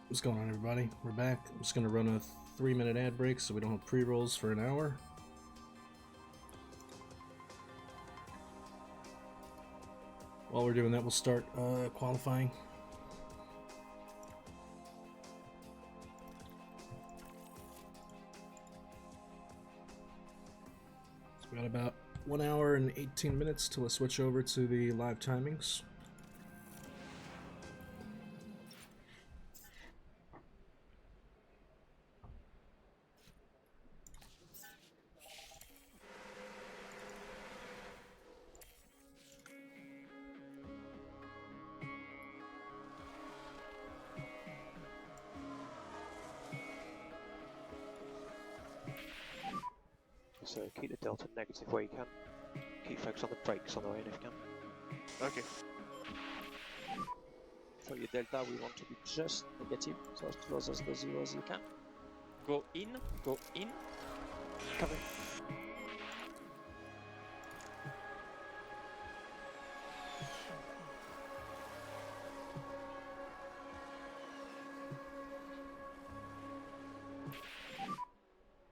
What's going on, everybody? We're back. I'm just going to run a 3-minute ad break so we don't have pre-rolls for an hour. While we're doing that, we'll start qualifying. So we got about 1 hour and 18 minutes till I switch over to the live timings. So keep the delta negative where you can. Keep focus on the brakes on the way in if you can. Okay. For your delta, we want to be just negative, so as close as the zero as you can. Go in. Cover.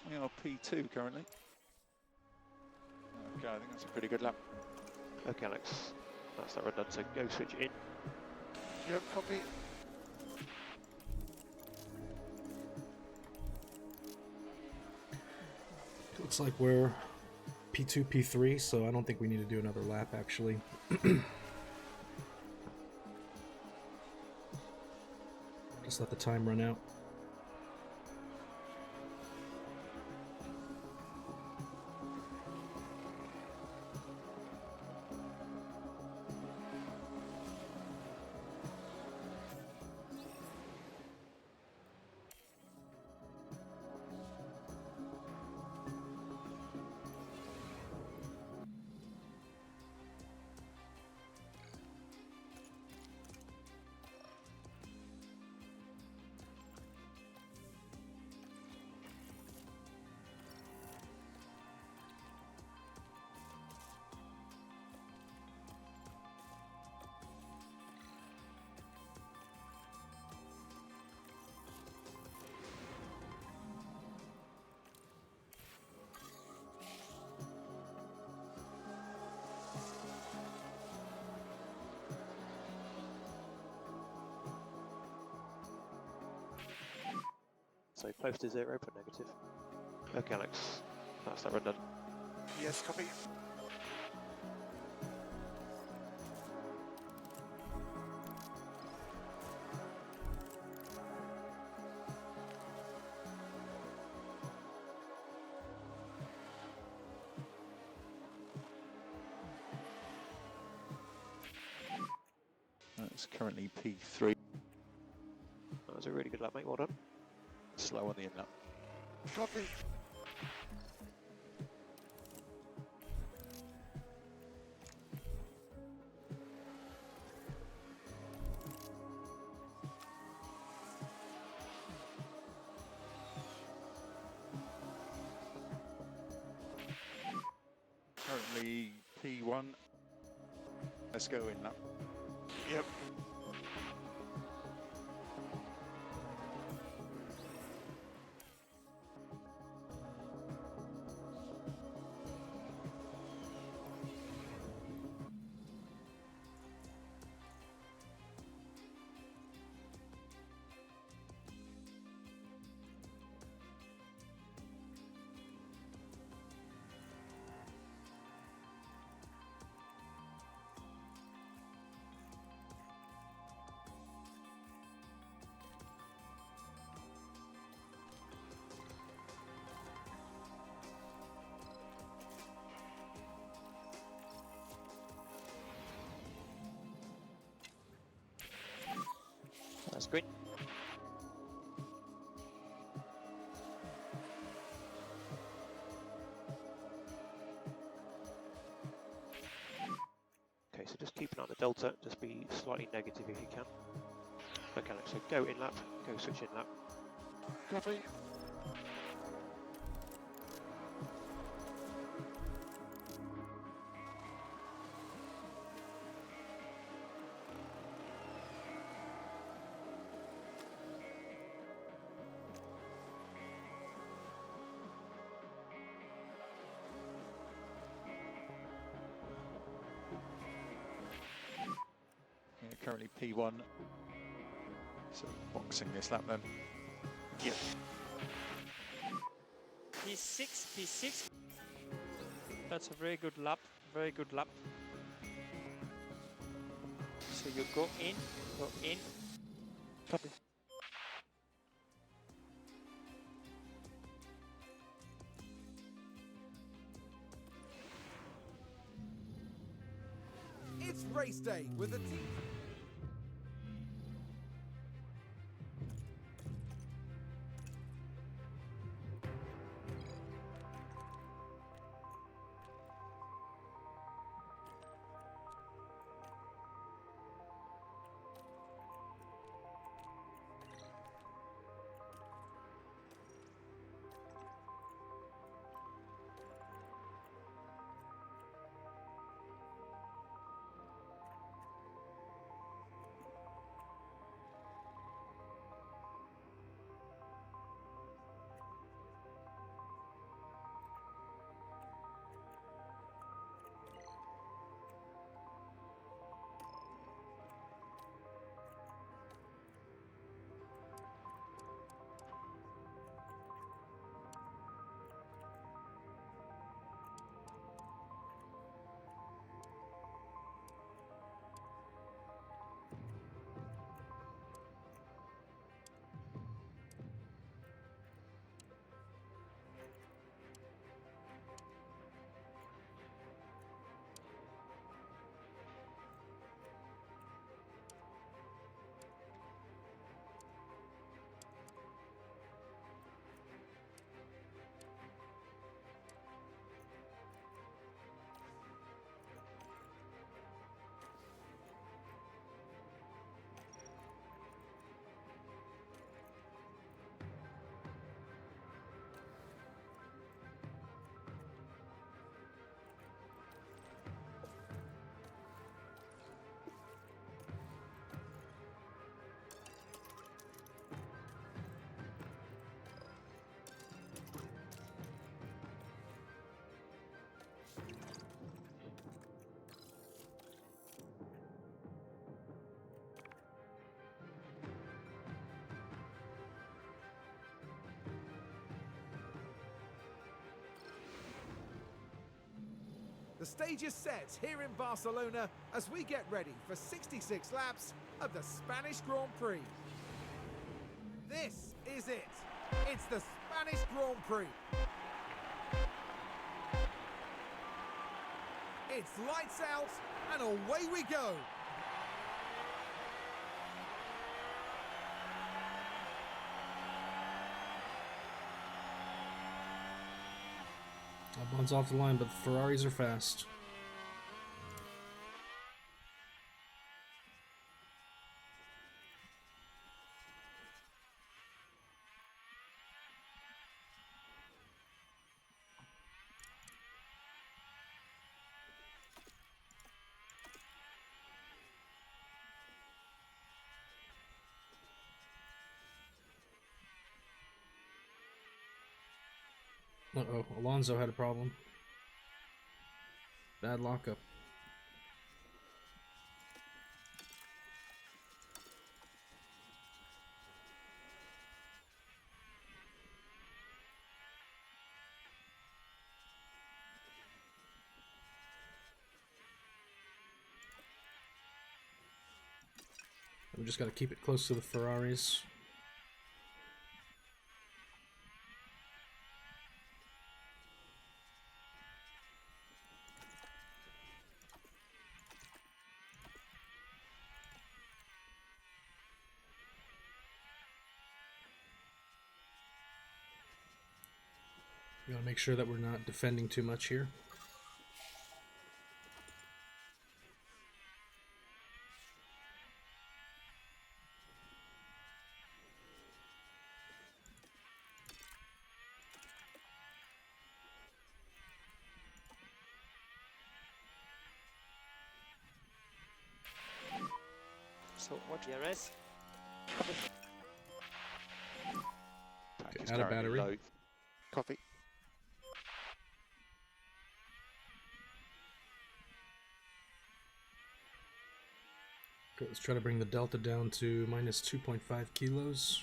We are P2 currently. Okay, I think that's a pretty good lap. Okay, Alex. That's that run done, so go switch in. Yep, copy. Looks like we're P2, P3, so I don't think we need to do another lap, actually. Just let the time run out. So close to zero, but negative. Okay, Alex. That's that run done. Yes, copy. That's currently P3. That was a really good lap, mate. Well done. Slow on the in lap. Copy. Currently P1. Let's go in lap. Yep. That's green. Okay, so just keep an eye on the delta. Just be slightly negative if you can. Okay, Alex. So go in lap. Go switch in lap. Copy. currently P1. So boxing this lap then. Yep. P6, P6. That's a very good lap, very good lap. So you go in, go in. Copy. It's race day with the team. The stage is set here in Barcelona as we get ready for 66 laps of the Spanish Grand Prix. This is it. It's the Spanish Grand Prix. It's lights out and away we go. Albon's off the line, but the Ferraris are fast. Uh-oh, Alonso had a problem. Bad lockup. We just got to keep it close to the Ferraris. We gotta make sure that we're not defending too much here. So what DRS? Okay, out of battery. Low. Copy. Okay, let's try to bring the delta down to minus 2.5 kilos.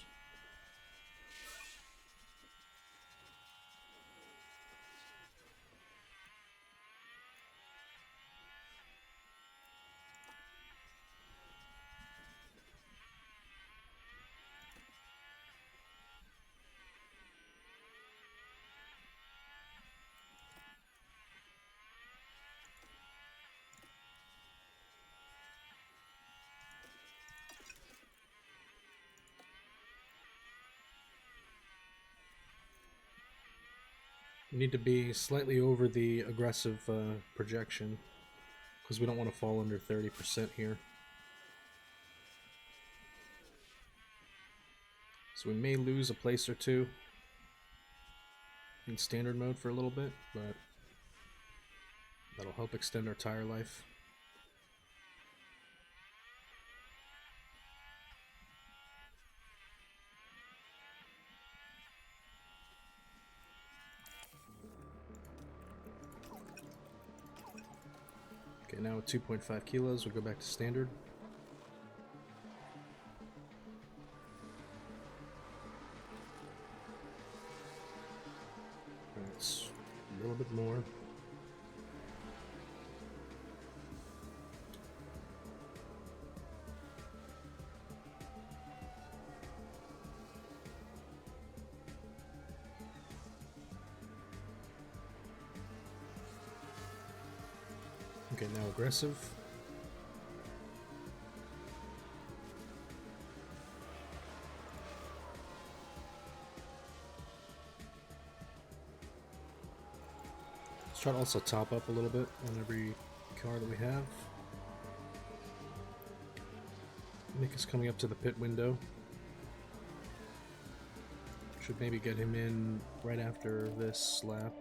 We need to be slightly over the aggressive projection because we don't want to fall under 30% here. So we may lose a place or two in standard mode for a little bit, but that'll help extend our tire life. Okay, now with 2.5 kilos, we'll go back to standard. That's a little bit more. Okay, now aggressive. Let's try to also top up a little bit on every car that we have. Nick is coming up to the pit window. Should maybe get him in right after this lap.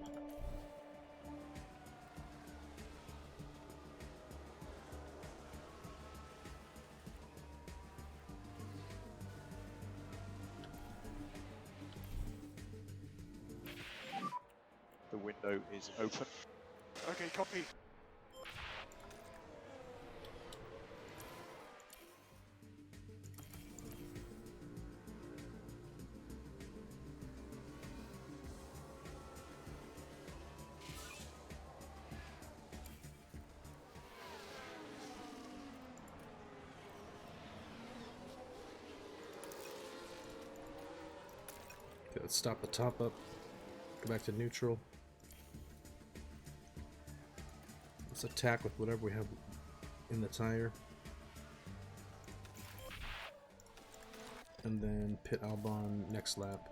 The window is open. Okay, copy. Okay, let's stop the top up. Go back to neutral. Let's attack with whatever we have in the tire. And then pit Albon next lap.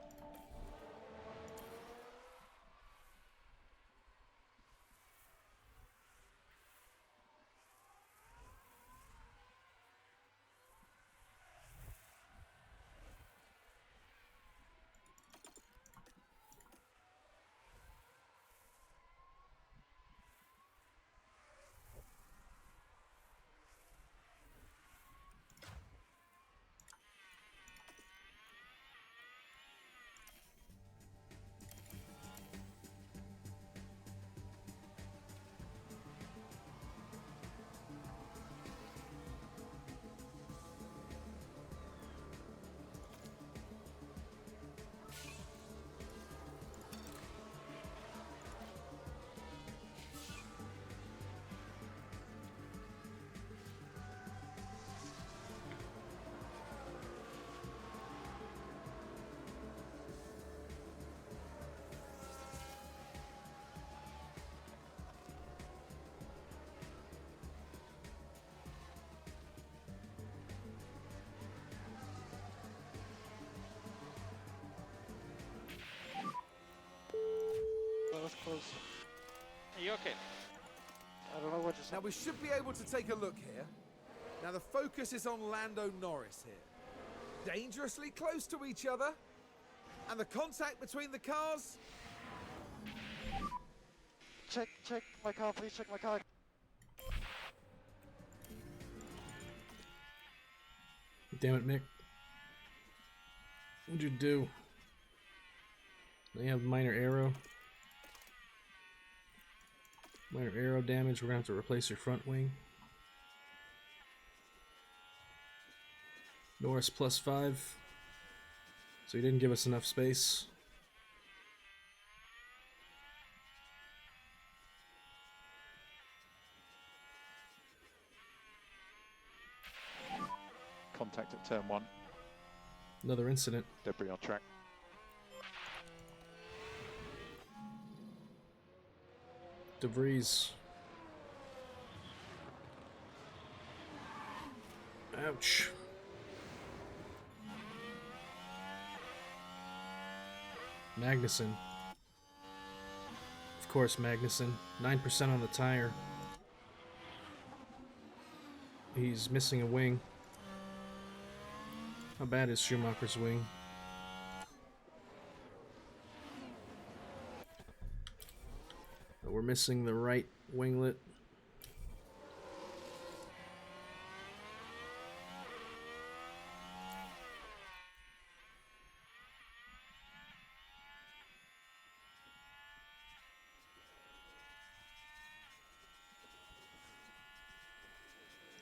That was close. Are you okay? I don't know what just Now we should be able to take a look here. Now the focus is on Lando Norris here. Dangerously close to each other. And the contact between the cars. check my car, please check my car. Damn it, Mick. What'd you do? They have minor aero. Minor aero damage. We're gonna have to replace your front wing. Norris +5. So he didn't give us enough space. Contact at turn 1. Another incident. Debris on track. DeVries. Ouch. Magnussen. Of course, Magnussen. 9% on the tire. He's missing a wing. How bad is Schumacher's wing? We're missing the right winglet.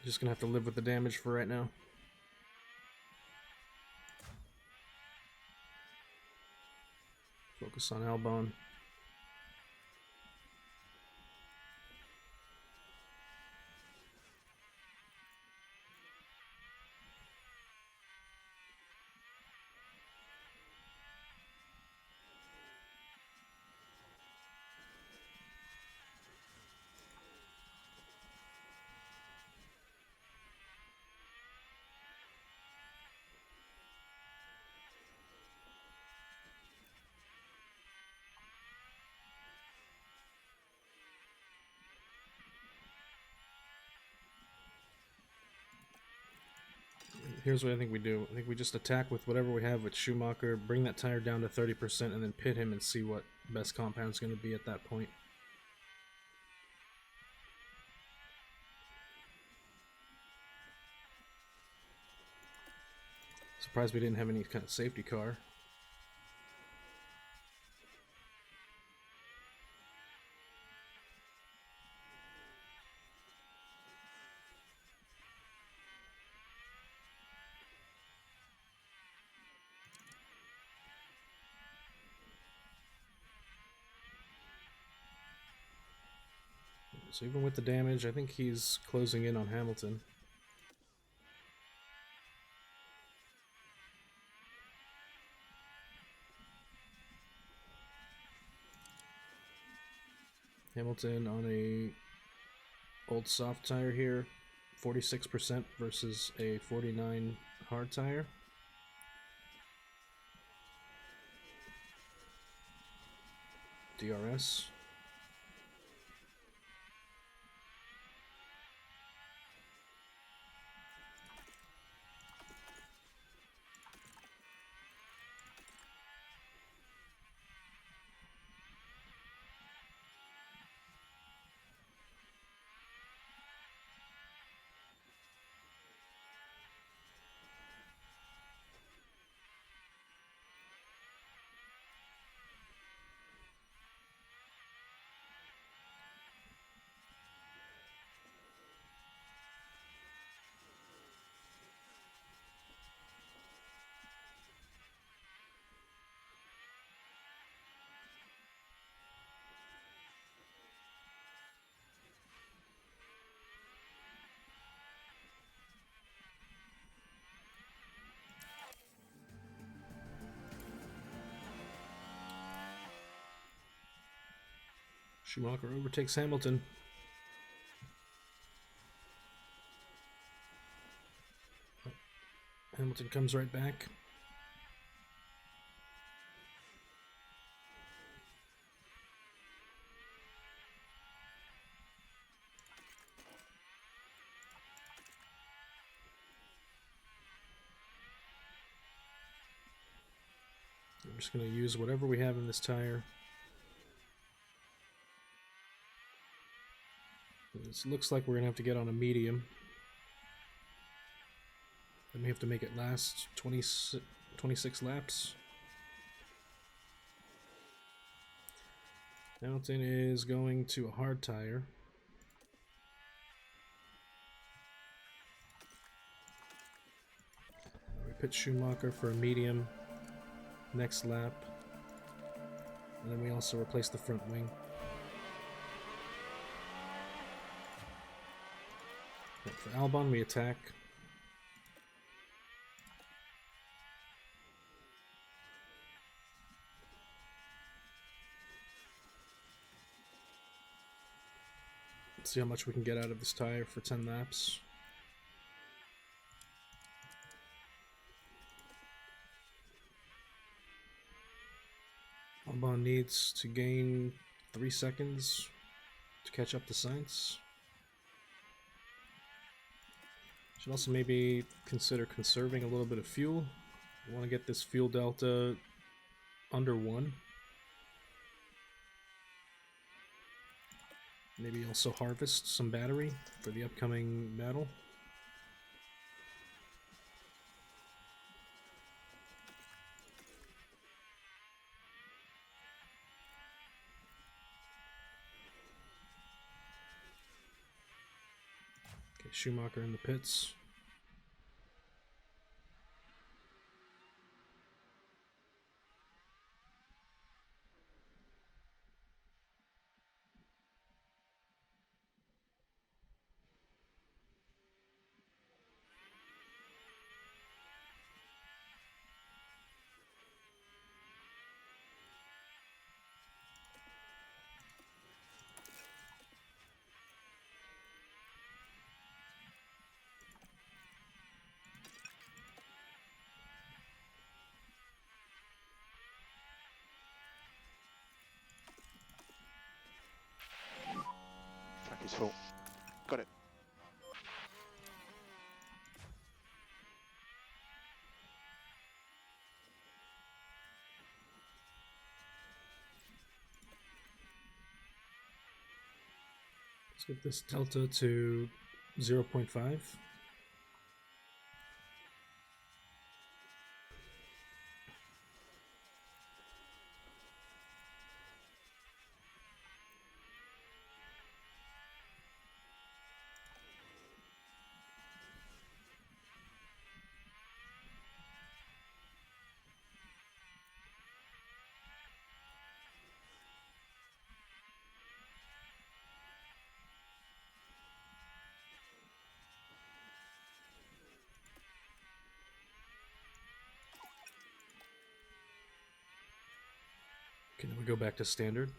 Just gonna have to live with the damage for right now. Focus on Albon. Here's what I think we do. I think we just attack with whatever we have with Schumacher, bring that tire down to 30%, and then pit him and see what best compound's going to be at that point. Surprised we didn't have any kind of safety car. So even with the damage, I think he's closing in on Hamilton. Hamilton on a old soft tire here, 46% versus a 49 hard tire. DRS. Schumacher overtakes Hamilton. Hamilton comes right back. I'm just going to use whatever we have in this tire. This looks like we're going to have to get on a medium. Then we have to make it last 26 laps. Hamilton is going to a hard tire. pit Schumacher for a medium next lap. And then we also replace the front wing. Right, for Albon, we attack. Let's see how much we can get out of this tire for 10 laps. Albon needs to gain 3 seconds to catch up to Sainz. Should also maybe consider conserving a little bit of fuel. We want to get this fuel delta under 1. Maybe also harvest some battery for the upcoming battle. Okay, Schumacher in the pits. Track is full. Got it. Let's get this delta to 0.5. Okay, now we go back to standard.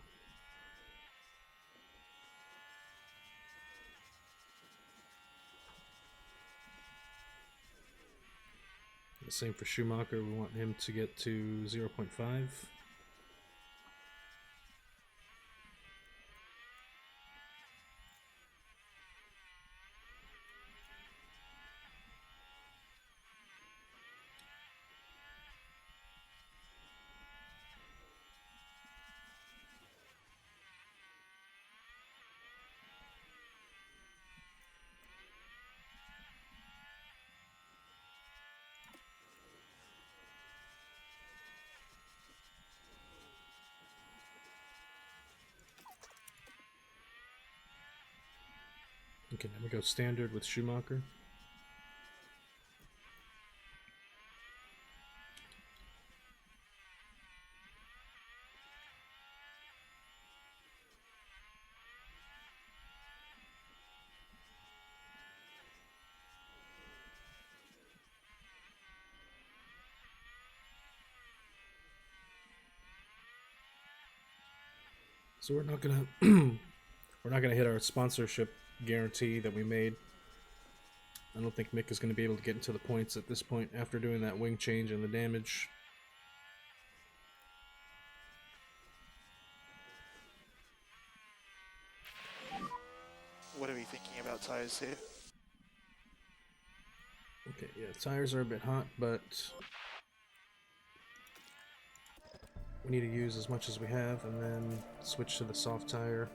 The same for Schumacher, we want him to get to 0.5. Okay, now we go standard with Schumacher. So we're not gonna we're not gonna hit our sponsorship guarantee that we made. I don't think Mick is going to be able to get into the points at this point after doing that wing change and the damage. What are we thinking about tyres here? Okay, yeah, tires are a bit hot, but we need to use as much as we have and then switch to the soft tire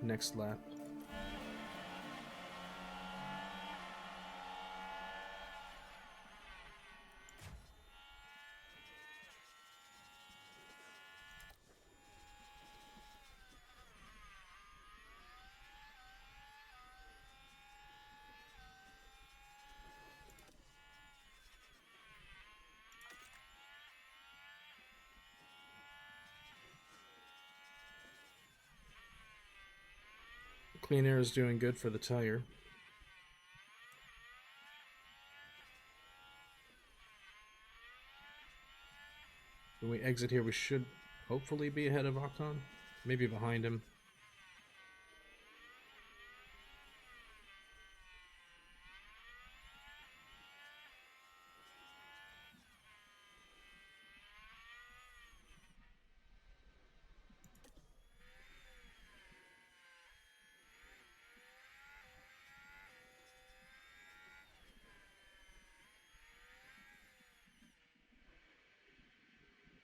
next lap. Clean air is doing good for the tire. When we exit here, we should hopefully be ahead of Ocon. Maybe behind him.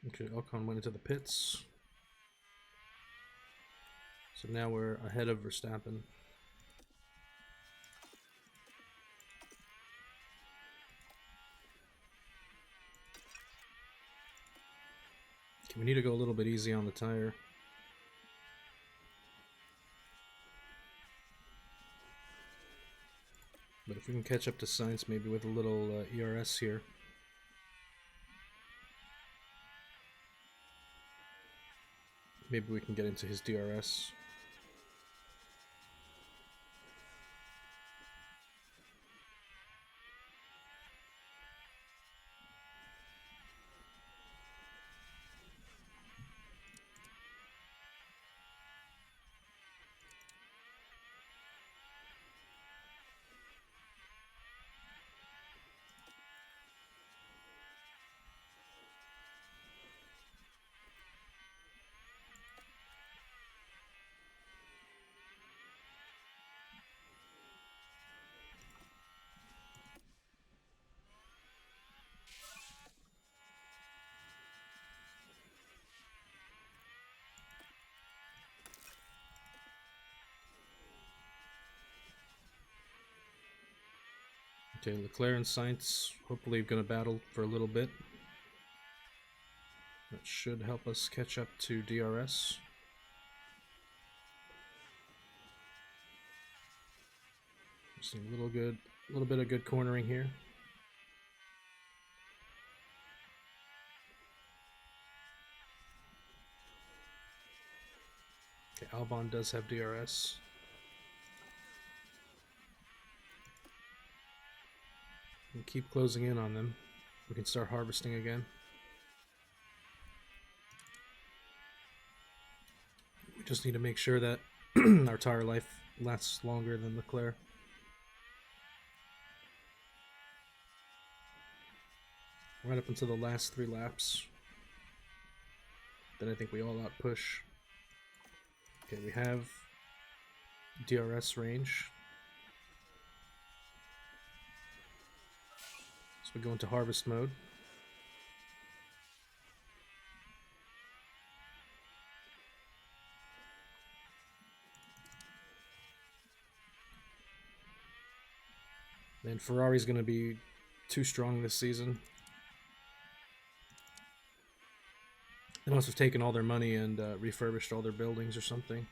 Okay, Ocon went into the pits. So now we're ahead of Verstappen. Okay, we need to go a little bit easy on the tire. But if we can catch up to Sainz, maybe with a little ERS here. Maybe we can get into his DRS. Okay, Leclerc and Sainz hopefully going to battle for a little bit. That should help us catch up to DRS. Just a little bit of good cornering here. Okay, Albon does have DRS. And keep closing in on them. We can start harvesting again. We just need to make sure that our tire life lasts longer than Leclerc. Right up until the last 3 laps. Then I think we all out push. Okay, we have DRS range. So we go into harvest mode. And Ferrari's going to be too strong this season. They must have taken all their money and refurbished all their buildings or something.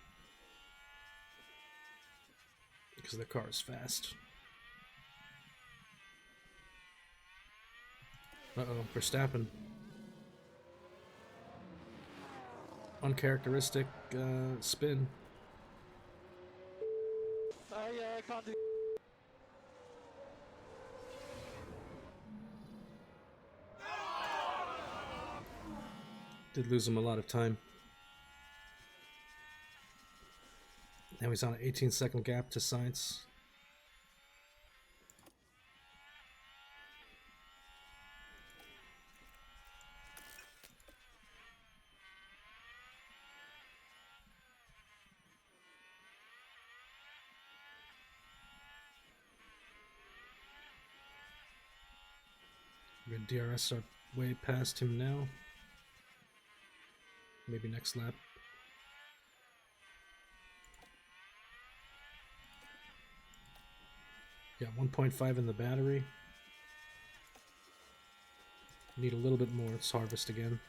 Because their car is fast. Uh-oh, Verstappen. Uncharacteristic spin. I can't do. Did lose him a lot of time. Now he's on an 18-second gap to Sainz. We're gonna DRS our way past him now. Maybe next lap. Yeah, 1.5 in the battery. Need a little bit more. Let's harvest again.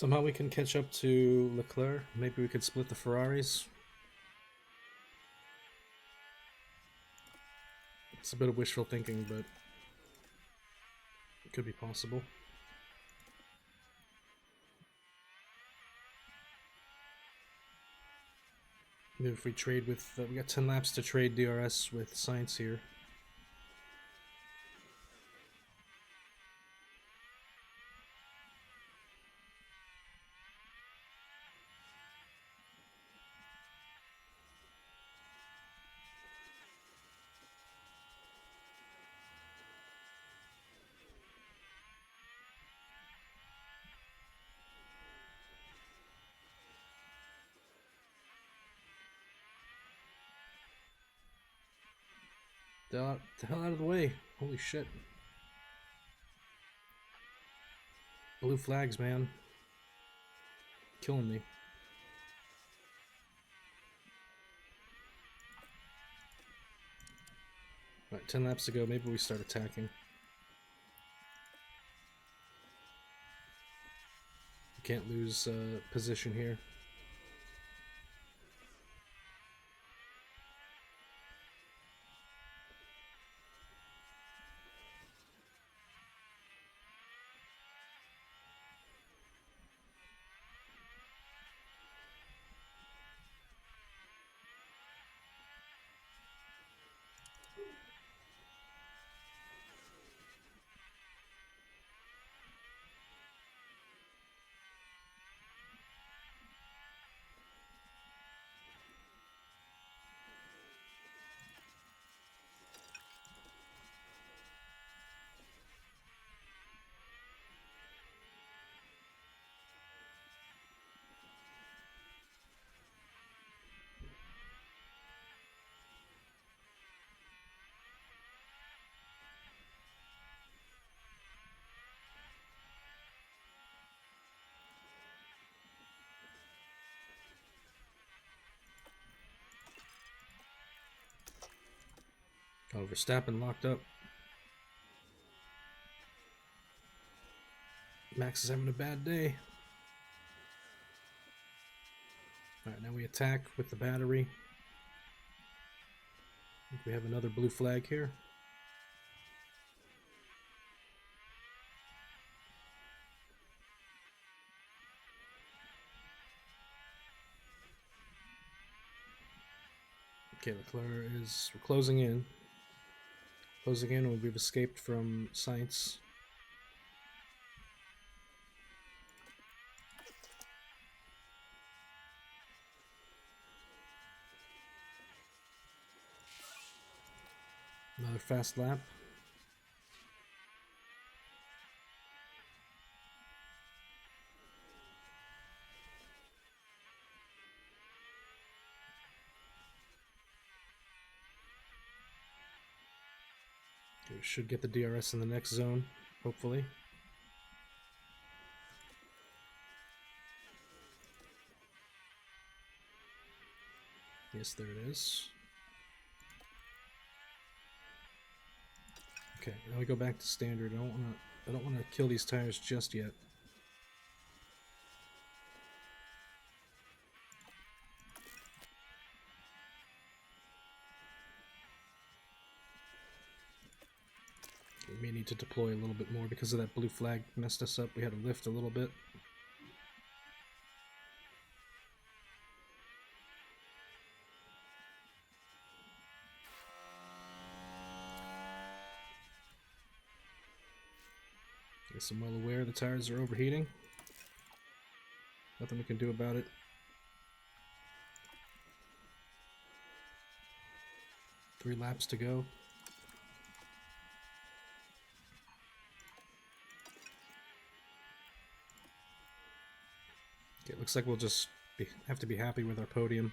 Somehow we can catch up to Leclerc. Maybe we could split the Ferraris. It's a bit of wishful thinking, but it could be possible. Maybe if we trade with... we got 10 laps to trade DRS with Sainz here. The hell out of the way. Holy shit. Blue flags, man. Killing me. Alright, 10 laps to go. Maybe we start attacking. We can't lose position here. Oh, Verstappen locked up. Max is having a bad day. Alright, now we attack with the battery. I think we have another blue flag here. Okay, Leclerc is... we're closing in. Closing in, we've escaped from Sainz. Another fast lap. Okay, we should get the DRS in the next zone, hopefully. Yes, there it is. Okay, now we go back to standard. I don't wanna kill these tires just yet. We may need to deploy a little bit more because of that blue flag messed us up. We had to lift a little bit. Guess I'm well aware the tires are overheating. Nothing we can do about it. Three laps to go. Okay, it looks like we'll just have to be happy with our podium.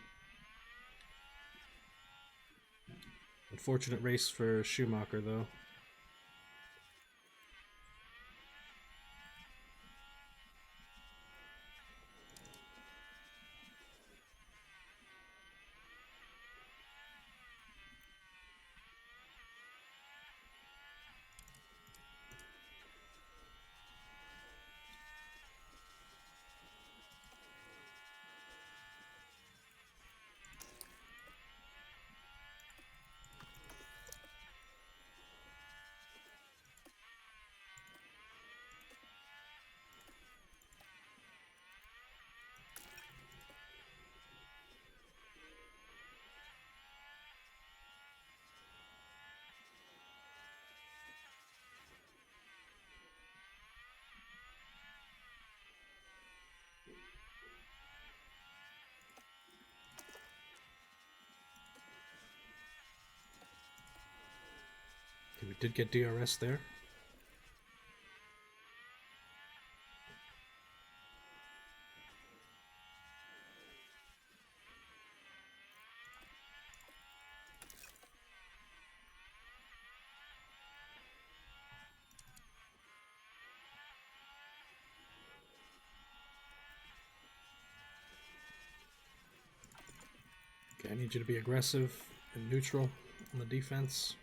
Unfortunate race for Schumacher, though. did get DRS there. Okay, I need you to be aggressive and neutral on the defense.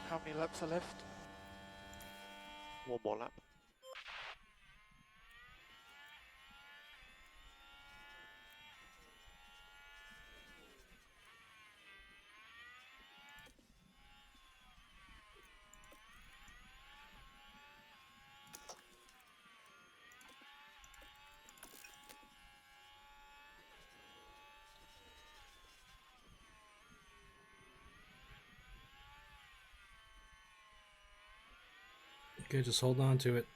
How many laps are left? One more lap. Okay, just hold on to it.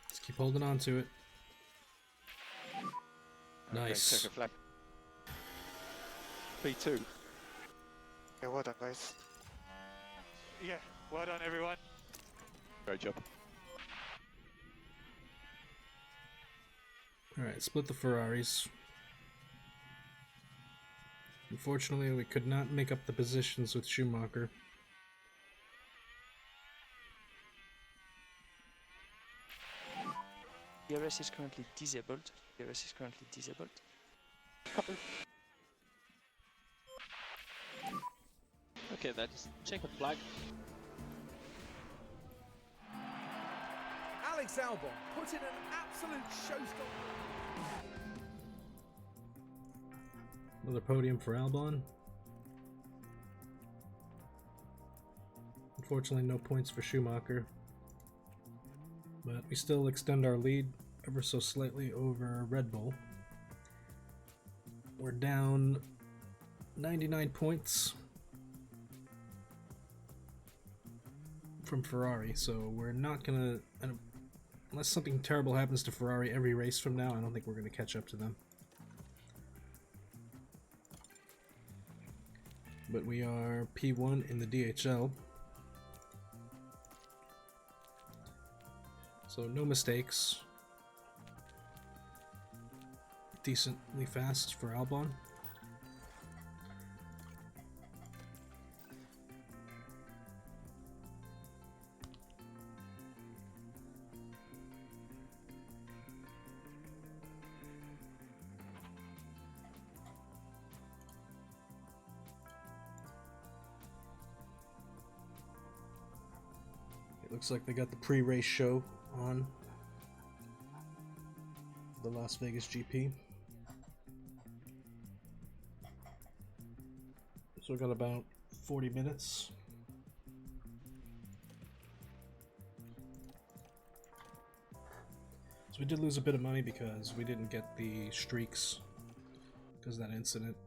Just keep holding on to it. Nice. Okay, check a flag. P2. Yeah, well done, guys. Yeah, well done, everyone. Great job. Alright, split the Ferraris. Unfortunately, we could not make up the positions with Schumacher. DRS is currently disabled. DRS is currently disabled. Okay, let's check a flag. Alex Albon put in an absolute showstopper. Another podium for Albon. Unfortunately, no points for Schumacher. But we still extend our lead ever so slightly over Red Bull. We're down 99 points from Ferrari, so we're not gonna, unless something terrible happens to Ferrari every race from now, I don't think we're gonna catch up to them. But we are P1 in the DHL. So no mistakes. Decently fast for Albon. It looks like they got the pre-race show on the Las Vegas GP. So we got about 40 minutes. So we did lose a bit of money because we didn't get the streaks because of that incident.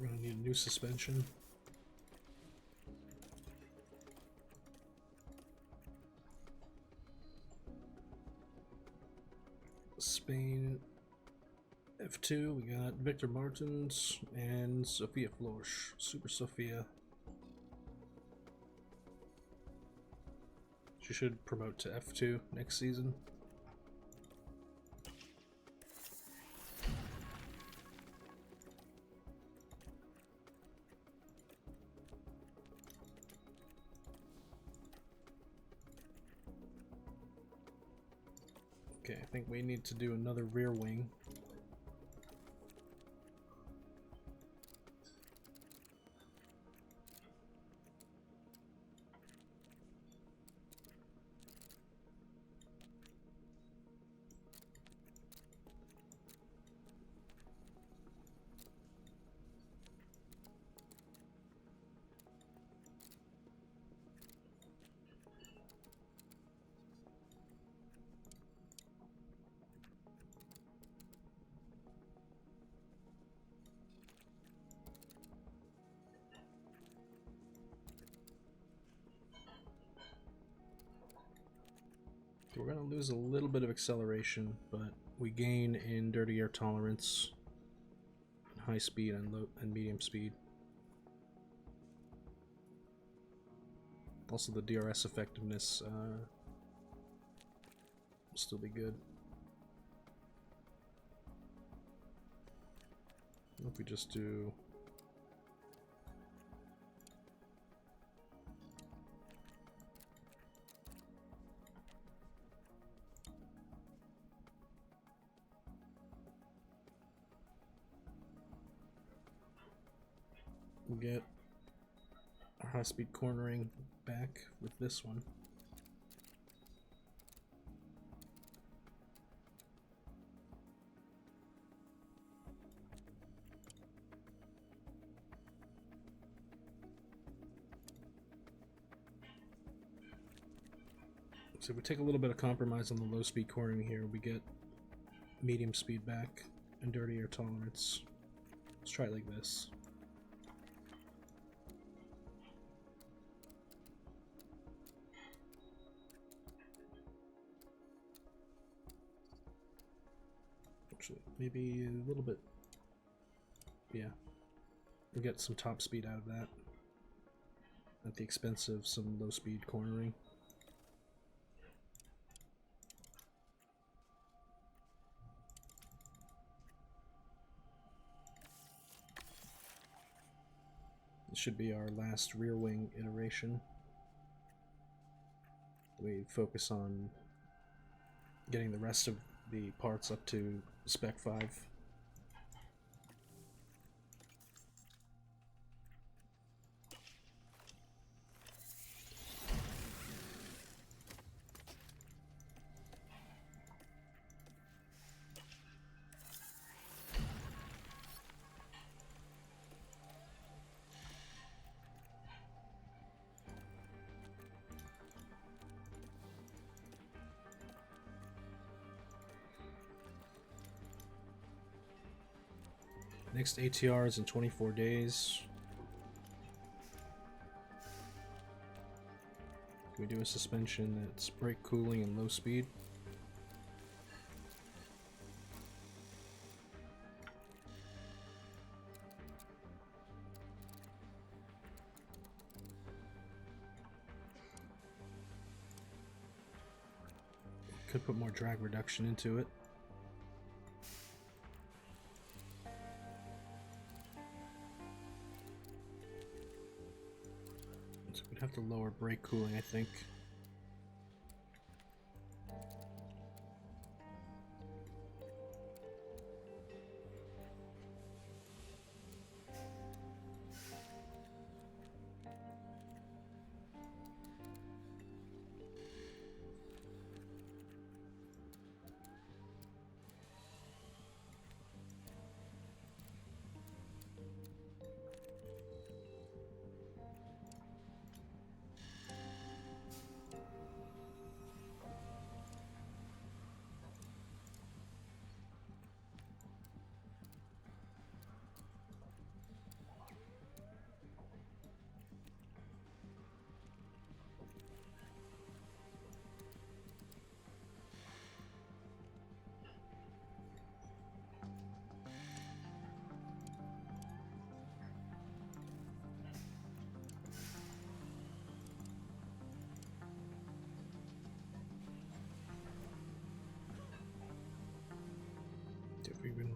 We're gonna need a new suspension. Spain F2, we got Victor Martins and Sofia Flores. Super Sofia. She should promote to F2 next season. Okay, I think we need to do another rear wing. We're going to lose a little bit of acceleration, but we gain in dirty air tolerance, high speed, and low and medium speed. Also, the DRS effectiveness will still be good. What if we just do... We'll get our high-speed cornering back with this one. So if we take a little bit of compromise on the low-speed cornering here, we get medium speed back and dirty air tolerance. Let's try it like this. Maybe a little bit, yeah. We'll get some top speed out of that at the expense of some low speed cornering. This should be our last rear wing iteration. We focus on getting the rest of the parts up to Spec 5. Next ATR is in 24 days. Can we do a suspension that's brake cooling and low speed? Could put more drag reduction into it. We'd have to lower brake cooling, I think.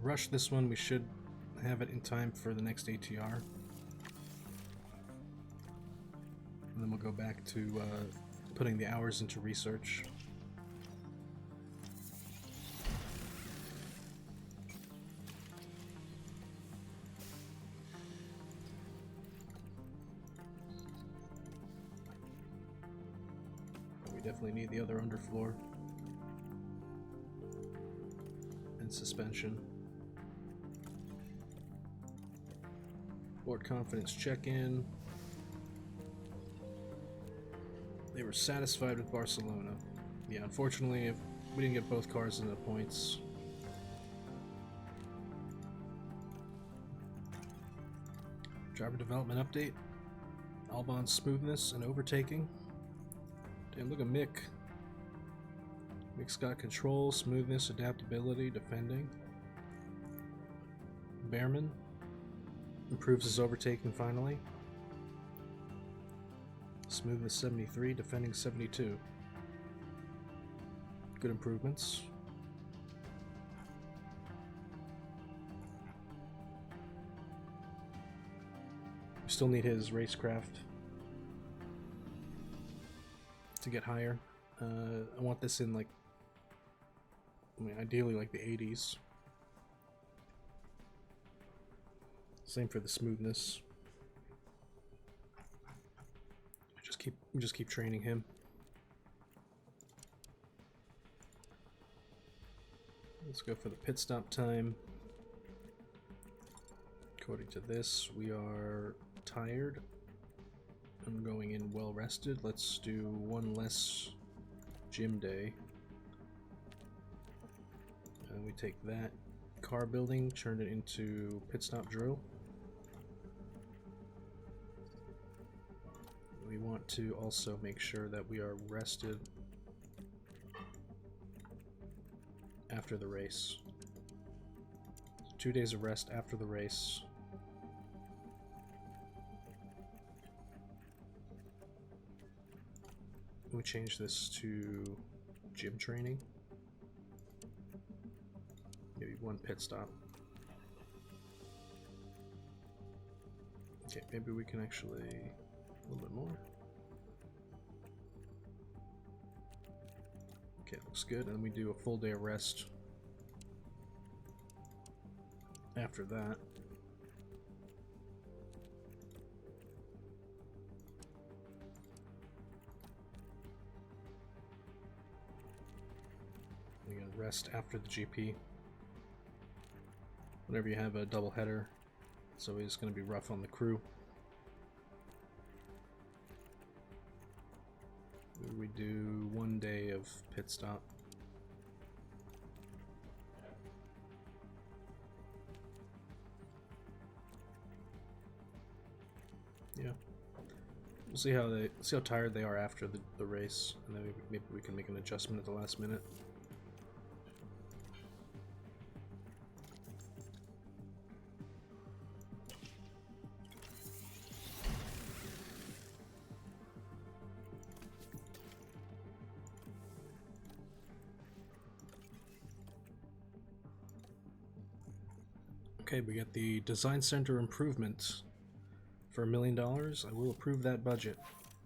rush this one. We should have it in time for the next ATR. And then we'll go back to putting the hours into research. But we definitely need the other underfloor and suspension. Board confidence check-in. They were satisfied with Barcelona. Yeah, unfortunately, we didn't get both cars into the points. Driver development update. Albon's smoothness and overtaking. Damn, look at Mick. Mick's got control, smoothness, adaptability, defending. Behrman improves his overtaking finally. Smoothness 73, defending 72. Good improvements. We still need his racecraft to get higher. I want this in like, I mean, ideally like the 80s. Same for the smoothness. We just keep training him. Let's go for the pit stop time. According to this, we are tired. I'm going in well rested. Let's do one less gym day. And we take that car building, turn it into pit stop drill. We want to also make sure that we are rested after the race. So 2 days of rest after the race. We change this to gym training. Maybe one pit stop. Okay, maybe we can actually a little bit more. Okay, looks good. And we do a full day of rest after that. We're gonna rest after the GP. Whenever you have a double header, it's always going to be rough on the crew. We do 1 day of pit stop. Yeah, we'll see how tired they are after the race, and then maybe we can make an adjustment at the last minute. Okay, we get the design center improvement for $1 million. I will approve that budget.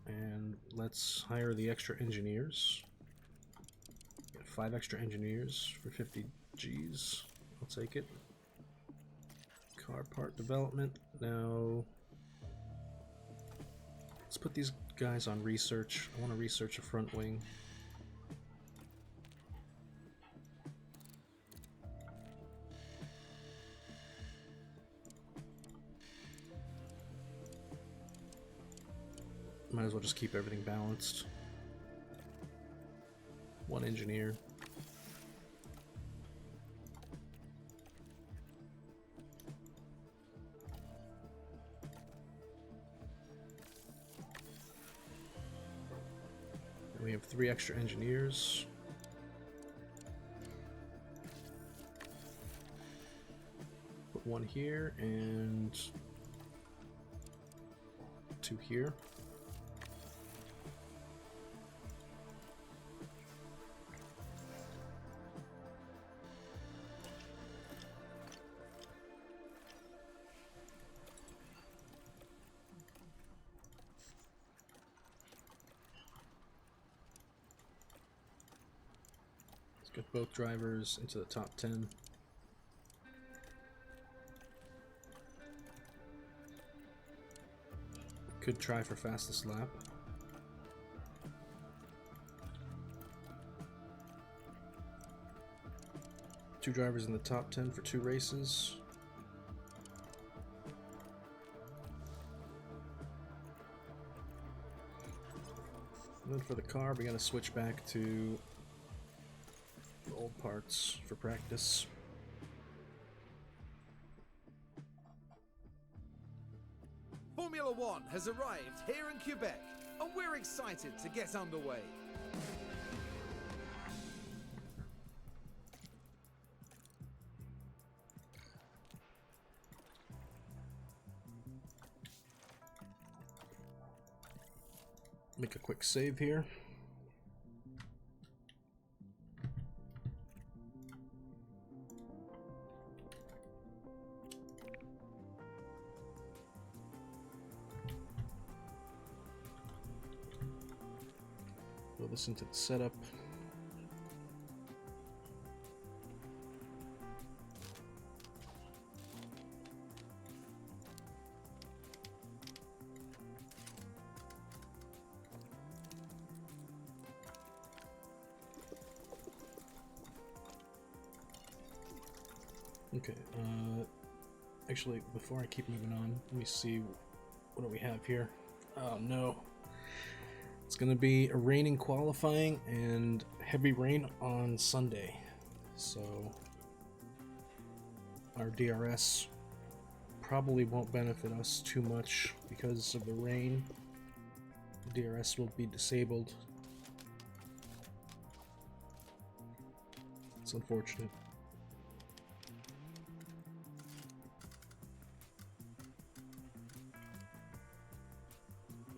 And let's hire the extra engineers. Get 5 extra engineers for 50 G's. I'll take it. Car part development. Now, let's put these guys on research. I want to research a front wing. Might as well just keep everything balanced. 1 engineer. And we have 3 extra engineers. Put 1 here and 2 here. Get both drivers into the top 10. Could try for fastest lap. Two drivers in the top 10 for 2 races. And then for the car, we're going to switch back to the old parts for practice. Formula One has arrived here in Quebec, and we're excited to get underway. Make a quick save here. We'll listen to the setup. Okay, actually, before I keep moving on, let me see, what do we have here? Oh no. It's gonna be a raining qualifying and heavy rain on Sunday. So, our DRS probably won't benefit us too much because of the rain. DRS will be disabled. It's unfortunate.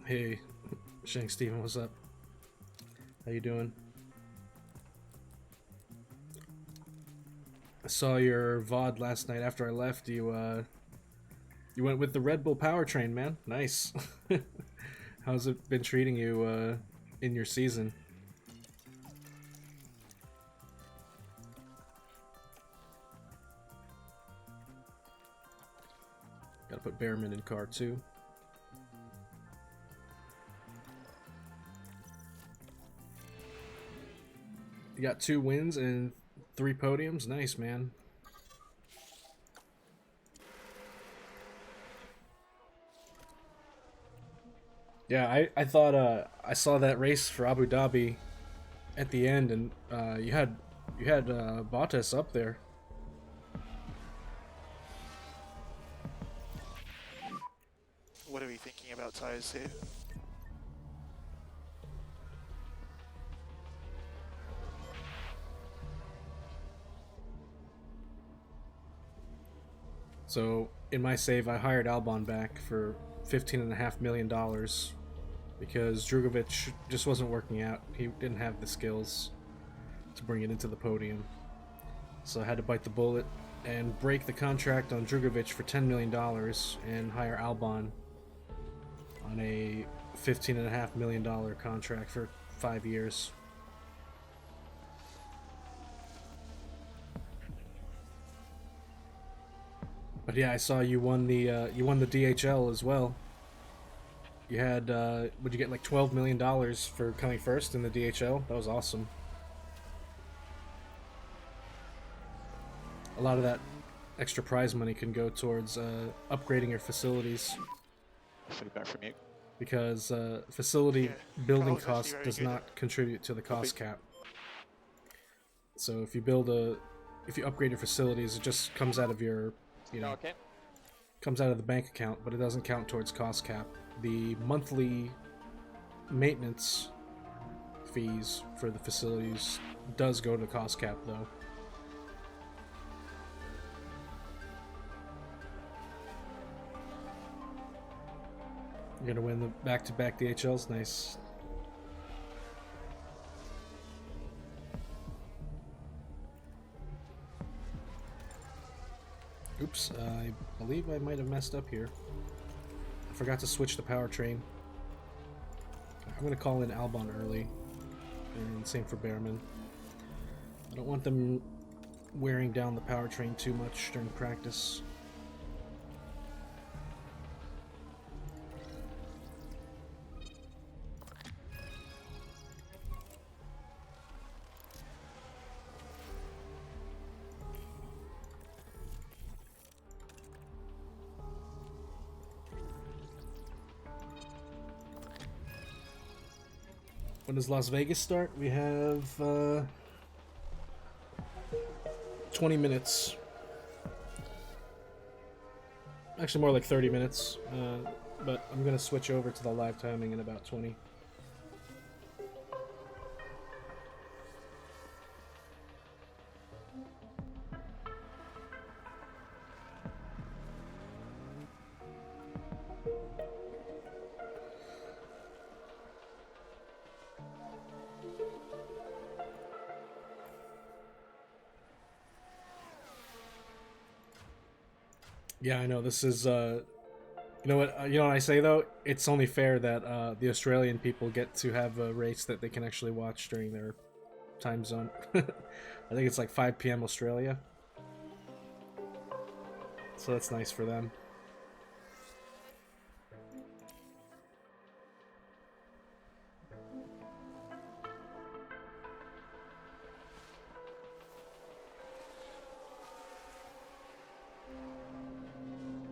Hey, Shank Steven, what's up? How you doing? I saw your VOD last night after I left. You went with the Red Bull powertrain, man. Nice. How's it been treating you in your season? Gotta put Behrman in car 2. You got 2 wins and 3 podiums. Nice, man. Yeah, I thought I saw that race for Abu Dhabi at the end, and you had Bottas up there. What are we thinking about tires here? So in my save, I hired Albon back for $15.5 million because Drugovich just wasn't working out. He didn't have the skills to bring it into the podium. So I had to bite the bullet and break the contract on Drugovich for $10 million and hire Albon on a $15.5 million contract for 5 years. But yeah, I saw you won the DHL as well. You had would you get like $12 million for coming first in the DHL? That was awesome. A lot of that extra prize money can go towards upgrading your facilities. Feedback from you. Because facility building Carl's actually cost very does good. not contribute to the cost cap. So if you upgrade your facilities, it just comes out of your, Okay. comes out of the bank account, but it doesn't count towards cost cap. The monthly maintenance fees for the facilities does go to cost cap though. You're gonna win the back-to-back DHLs, nice. Oops, I believe I might have messed up here. I forgot to switch the powertrain. I'm gonna call in Albon early, and same for Behrman. don't want them wearing down the powertrain too much during practice. When does Las Vegas start? We have 20 minutes. Actually, more like 30 minutes. But I'm gonna switch over to the live timing in about 20. Yeah, I know this is. You know what? You know what I say though. It's only fair that the Australian people get to have a race that they can actually watch during their time zone. I think it's like 5 p.m. Australia, so that's nice for them.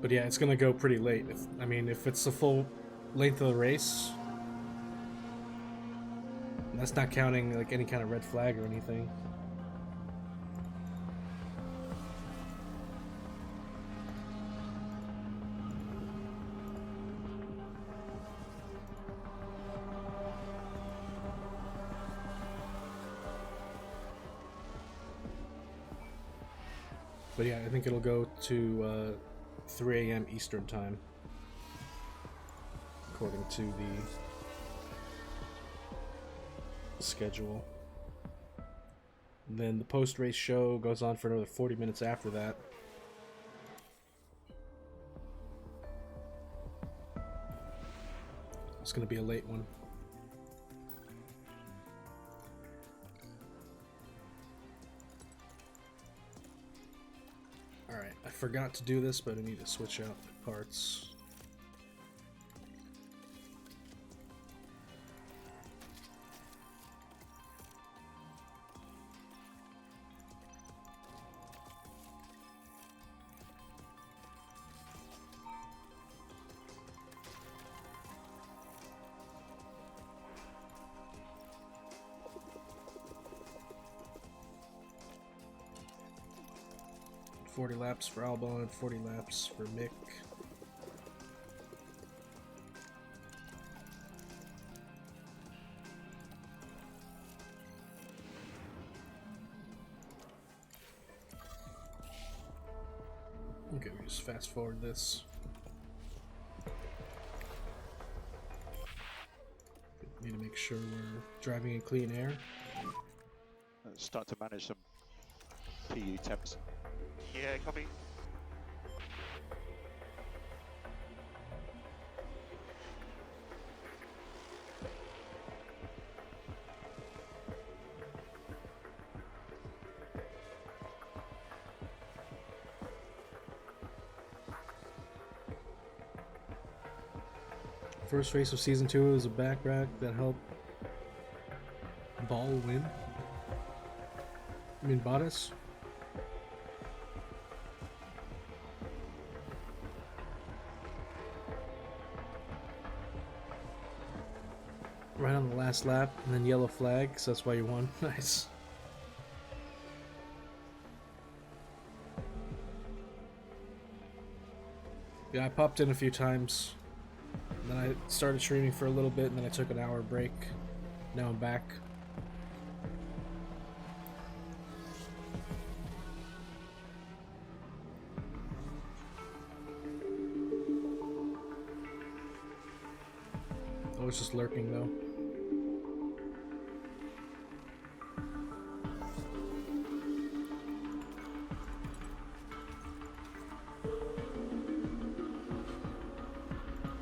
But yeah, it's gonna go pretty late. I mean, if it's the full length of the race, that's not counting like any kind of red flag or anything. But yeah, I think it'll go to 3 a.m. Eastern time, according to the schedule. And then the post-race show goes on for another 40 minutes after that. It's going to be a late one. Alright, I forgot to do this, but I need to switch out the parts. $40 laps for Albon and 40 laps for Mick. Okay, we just fast forward this. Need to make sure we're driving in clean air. Start to manage some PU temps. Yeah, copy. First race of season 2 is a back rack that helped Ball win. I mean Bottas. Right on the last lap, and then yellow flag, so that's why you won. Nice. Yeah, I popped in a few times. Then I started streaming for a little bit, and then I took an hour break. Now I'm back. I was just lurking though.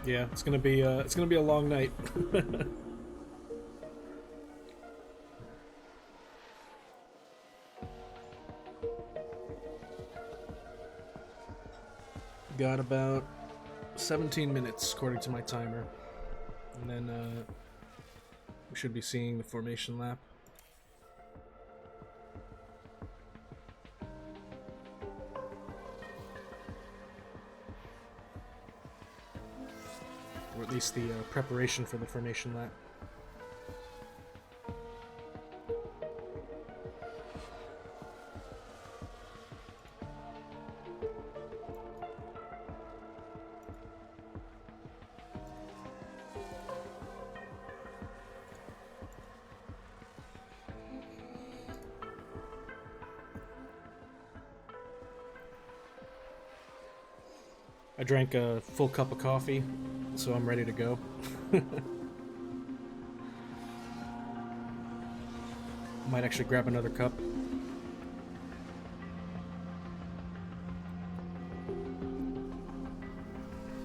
Yeah, it's gonna be a long night. Got about 17 minutes according to my timer. And then we should be seeing the formation lap. Or at least the preparation for the formation lap. I drank a full cup of coffee, so I'm ready to go. Might actually grab another cup.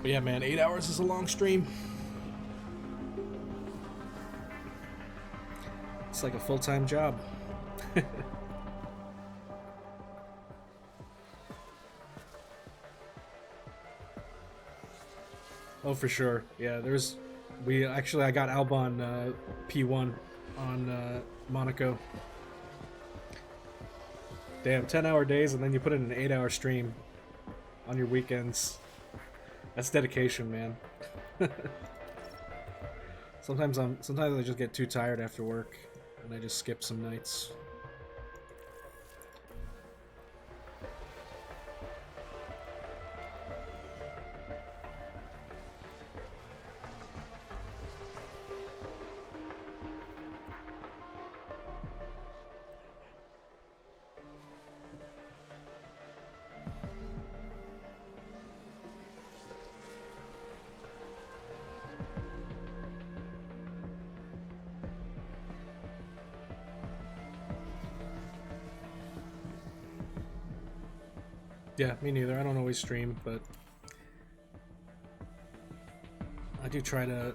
But yeah, man, 8 hours is a long stream. It's like a full-time job. Oh, for sure. Yeah, I got Albon P1 on Monaco. Damn, 10-hour days and then you put in an 8-hour stream on your weekends. That's dedication, man. Sometimes I just get too tired after work and I just skip some nights. Yeah, me neither. I don't always stream, but I do try to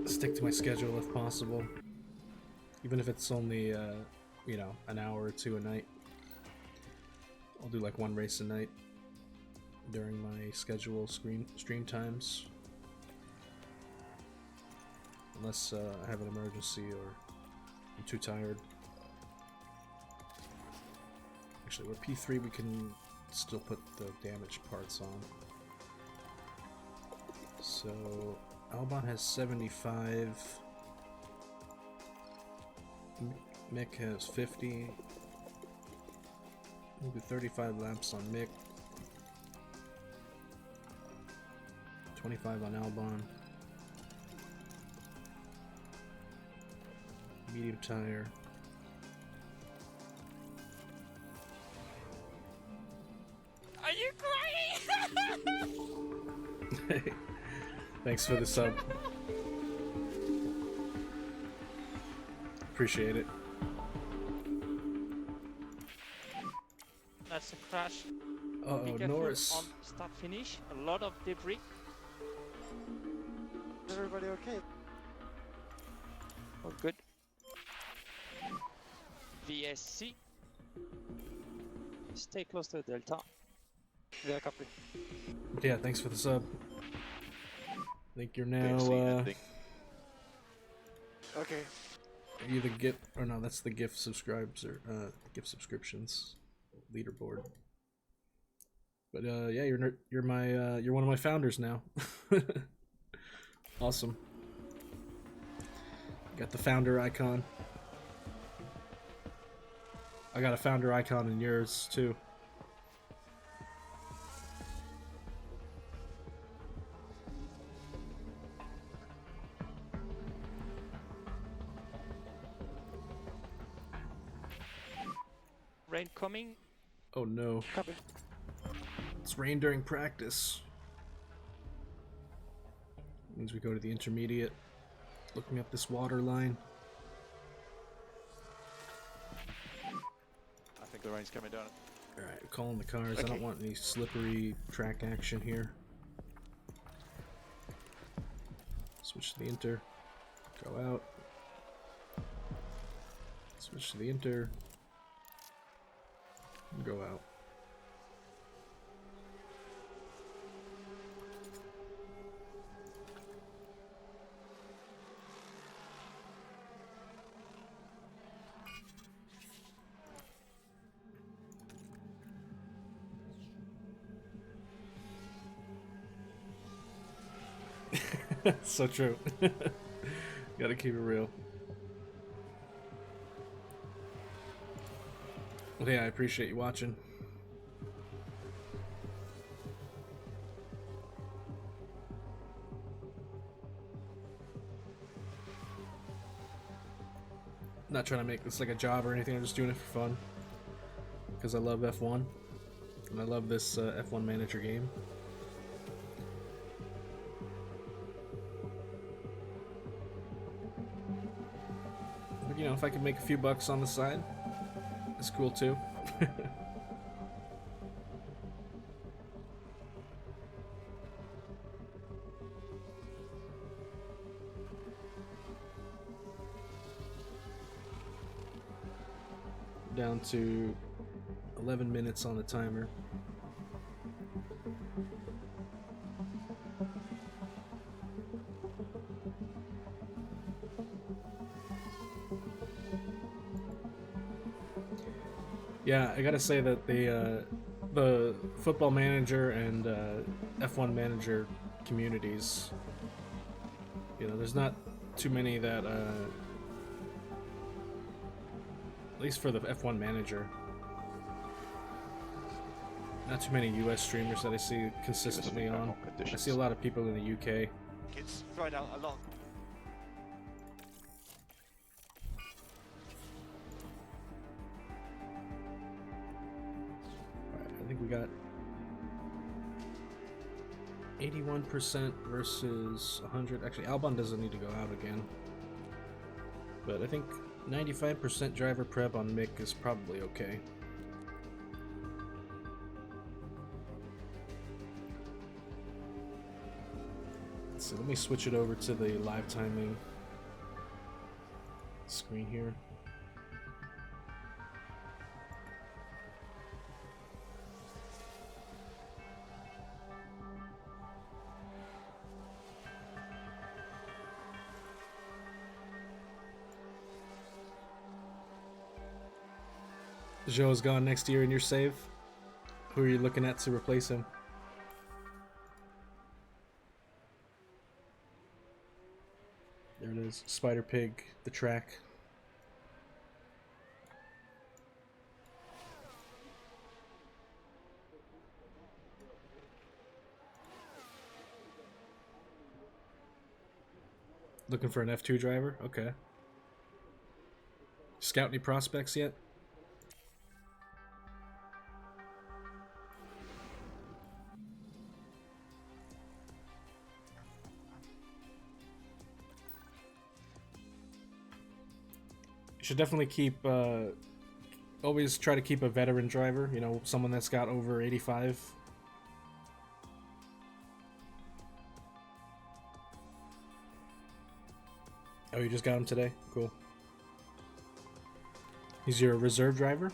stick to my schedule if possible. Even if it's only, you know, an hour or two a night. I'll do like one race a night during my schedule stream times. Unless I have an emergency or I'm too tired. Actually, with P3 we can still put the damaged parts on. So Albon has 75. Mick has 50. We'll do 35 laps on Mick. 25 on Albon. Medium tire. Are you crying? Thanks for the sub. Appreciate it. That's a crash. Be Uh-oh, careful Norris. on start finish. A lot of debris. Is everybody okay? Oh, good. VSC. Stay close to the delta. Yeah, copy. Yeah, thanks for the sub. I think you're now, Okay. are you the gift, or no, that's the gift subscribes, or, gift subscriptions leaderboard. But, yeah, you're one of my founders now. Awesome. Got the founder icon. I got a founder icon in yours, too. Rain coming. Oh no. Copy. It's rain during practice. Means we go to the intermediate. Looking up this water line. I think the rain's coming down. Alright, calling the cars. I Okay. don't want any slippery track action here. Switch to the inter. Go out. Switch to the inter. Go out. So true. Gotta keep it real. Well, yeah, I appreciate you watching. Not trying to make this like a job or anything, I'm just doing it for fun. Because I love F1. And I love this F1 Manager game. But, you know, if I can make a few bucks on the side, it's cool too. Down to 11 minutes on the timer. Yeah, I gotta say that the Football Manager and F1 Manager communities, you know, there's not too many that, at least for the F1 Manager, not too many US streamers that I see consistently on. I see a lot of people in the UK. It's thrown out a lot. I think we got 81% versus 100. Actually, Albon doesn't need to go out again. But I think 95% driver prep on Mick is probably okay. So let me switch it over to the live timing screen here. Joe's gone next year in your save. Who are you looking at to replace him? There it is. Spider Pig, the track. Looking for an F2 driver? Okay. Scout any prospects yet? You should definitely keep, always try to keep a veteran driver, you know, someone that's got over 85. Oh, you just got him today? Cool. He's your reserve driver?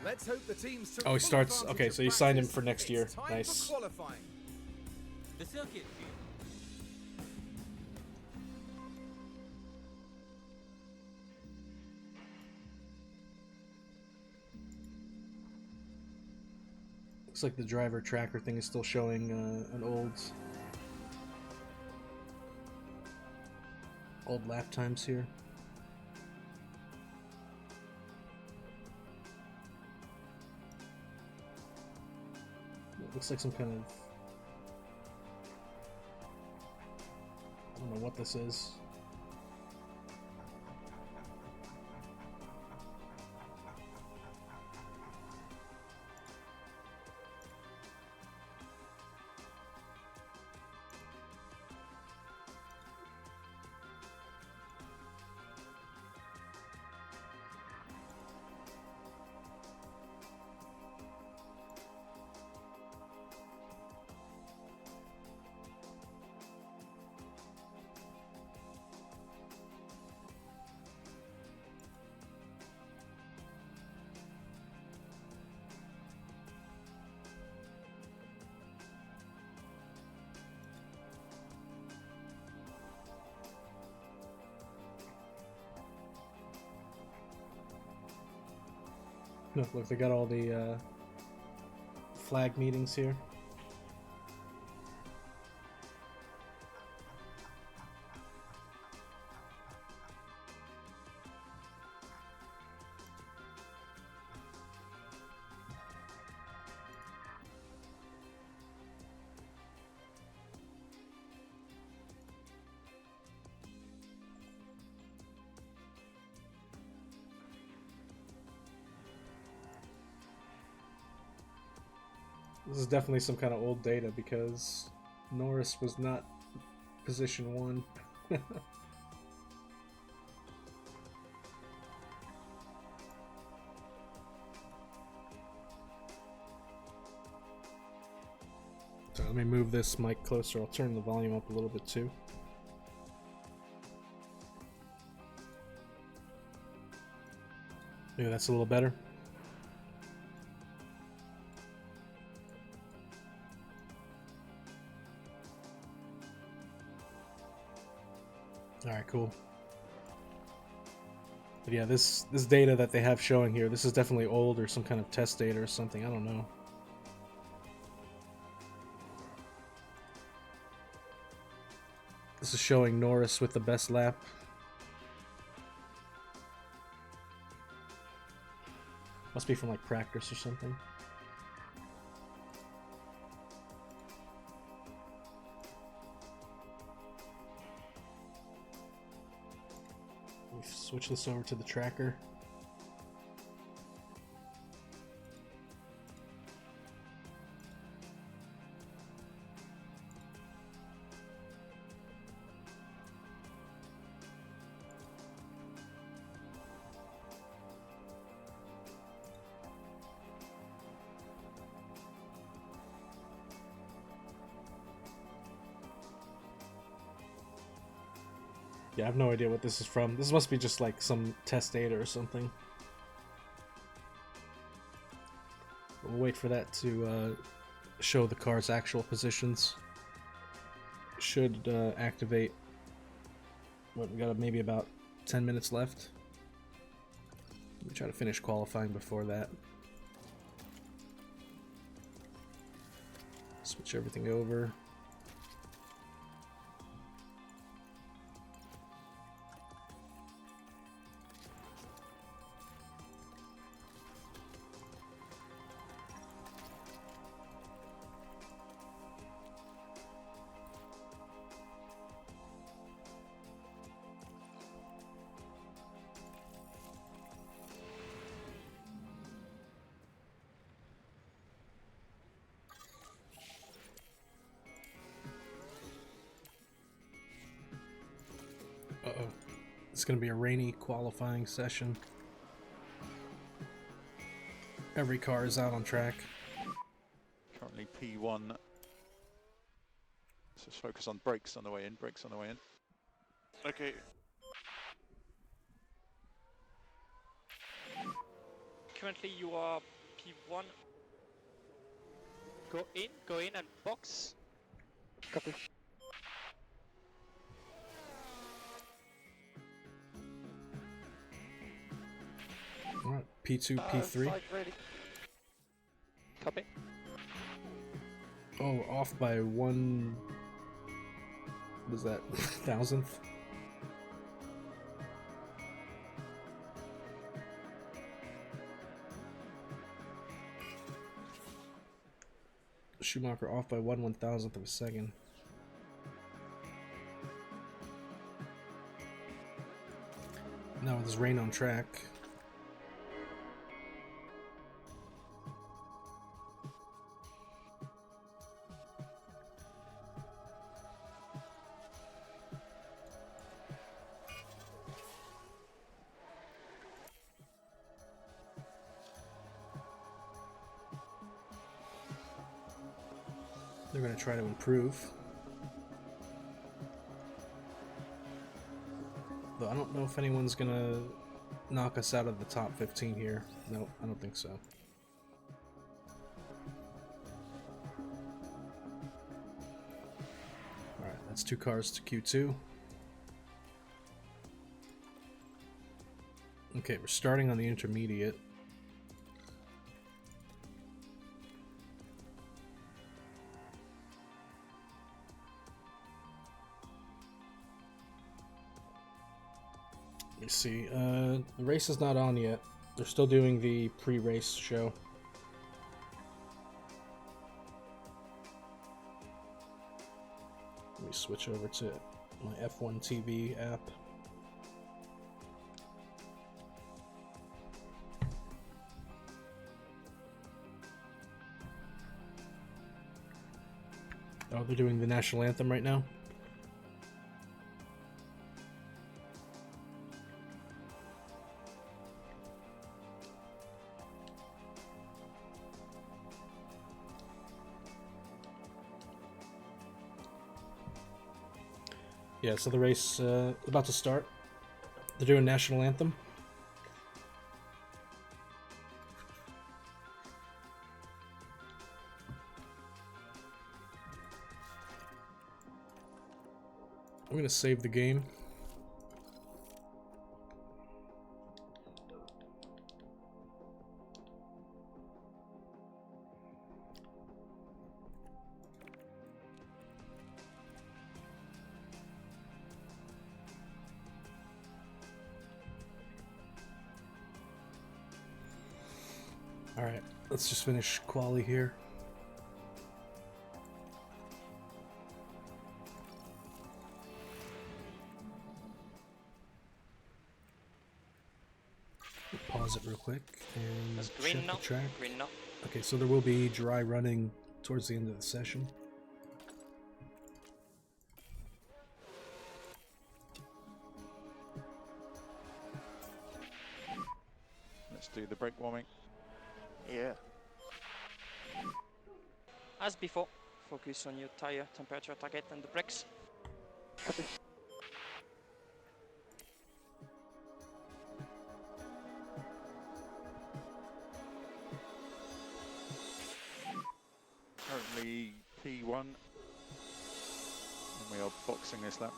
Let's hope the teams took Oh, he full starts. advantage Okay, of so you signed him practice. for next year. It's time Nice. for qualifying. The circuit. Looks like the driver tracker thing is still showing an old lap times here. It looks like some kind of, I don't know what this is. No, look, they got all the flag meetings here. This is definitely some kind of old data because Norris was not position 1. So let me move this mic closer. I'll turn the volume up a little bit too. Yeah, that's a little better. Alright, cool. But yeah, this data that they have showing here, this is definitely old or some kind of test data or something, I don't know. This is showing Norris with the best lap. Must be from like practice or something. Let me switch this over to the tracker. Yeah, I have no idea what this is from. This must be just like some test data or something. We'll wait for that to show the car's actual positions. Should activate. What, we got maybe about 10 minutes left. Let me try to finish qualifying before that. Switch everything over. Uh-oh. It's going to be a rainy qualifying session. Every car is out on track. Currently P1. So let's focus on brakes on the way in, brakes on the way in. Okay. Currently you are P1. Go in and box. Copy. Alright, P2, P3. Ready. Copy. Oh, off by 1... What is that? thousandth? Schumacher off by 1/1000th of a second. Now with this rain on track. They're going to try to improve. Though I don't know if anyone's going to knock us out of the top 15 here. No, I don't think so. Alright, that's 2 cars to Q2. Okay, we're starting on the intermediate. me see. The race is not on yet. They're still doing the pre-race show. Let me switch over to my F1 TV app. Oh, they're doing the national anthem right now. Yeah, so the race about to start. They're doing national anthem. I'm gonna save the game. Alright, let's just finish quali here. Pause it real quick and That's check green now. the track. Green now. Okay, so there will be dry running towards the end of the session. Let's do the brake warming. Yeah. As before, focus on your tire temperature target and the brakes. Copy. Currently P1. And we are boxing this lap.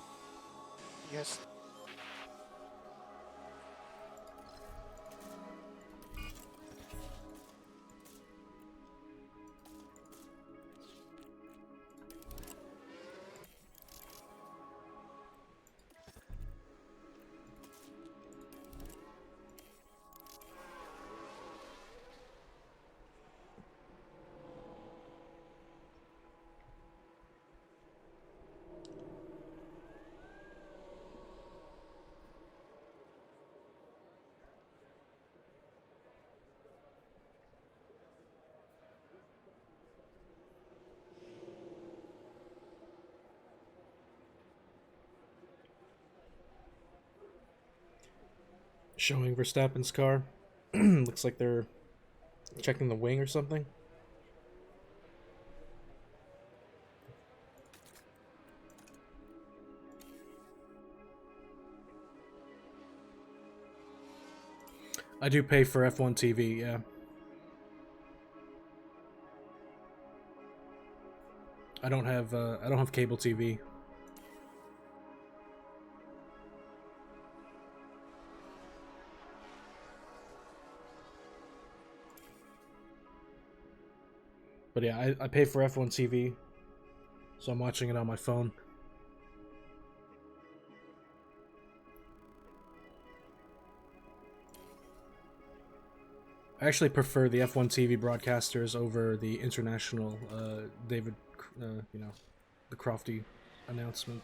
Yes. Showing Verstappen's car. Looks like they're checking the wing or something. I do pay for F1 TV, yeah. I don't have cable TV. But yeah, I pay for F1 TV, so I'm watching it on my phone. I actually prefer the F1 TV broadcasters over the international David, you know, the Crofty announcement.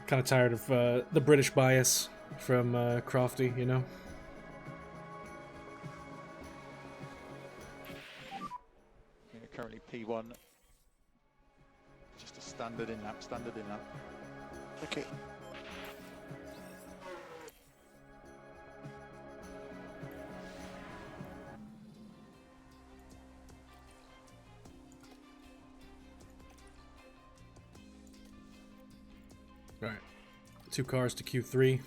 Kind of tired of the British bias from Crofty, you know. Yeah, currently P1. Just a standard in lap, standard in lap. Okay. Alright. 2 cars to Q3.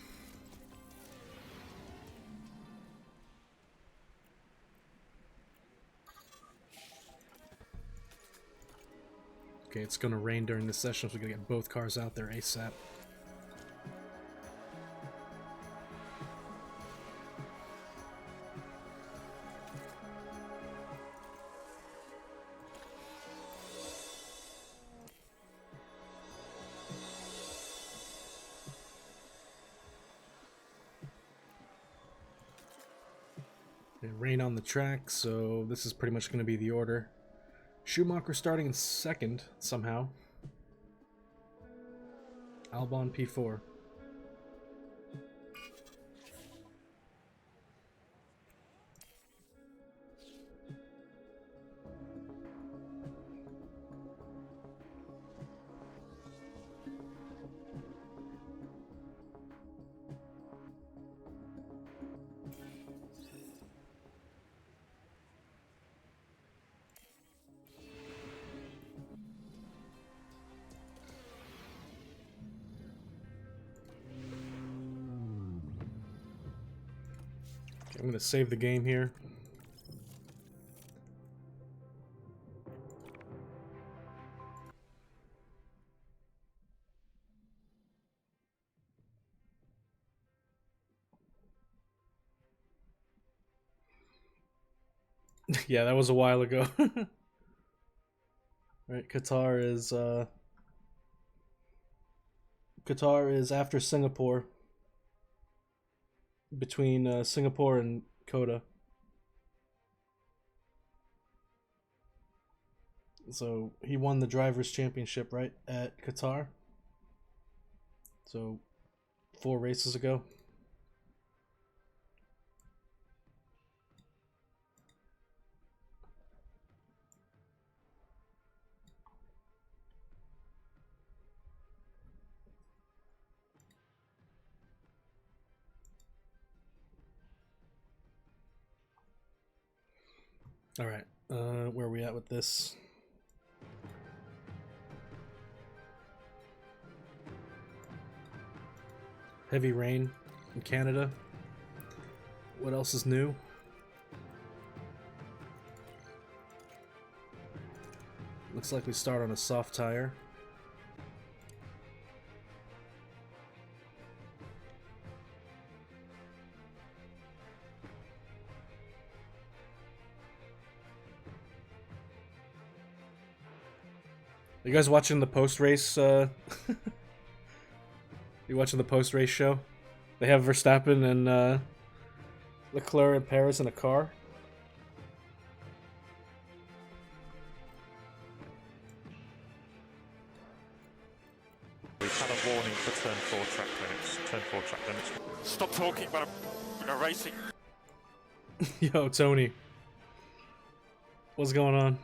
Okay, it's gonna rain during this session, so we're gonna get both cars out there ASAP. Rain on the track, so this is pretty much going to be the order. Schumacher starting in second somehow. Albon P4. I'm going to save the game here. Yeah, that was a while ago. Right, Qatar is after Singapore. Between Singapore and Coda. So he won the Drivers' Championship, right, at Qatar. So 4 races ago. All right, where are we at with this? Heavy rain in Canada. What else is new? Looks like we start on a soft tire. You guys watching the post-race? You watching the post-race show? They have Verstappen and Leclerc and Perez in a car. We've had a warning for turn 4 track limits. Turn 4 track limits. Stop talking about racing. Yo, Tony. What's going on?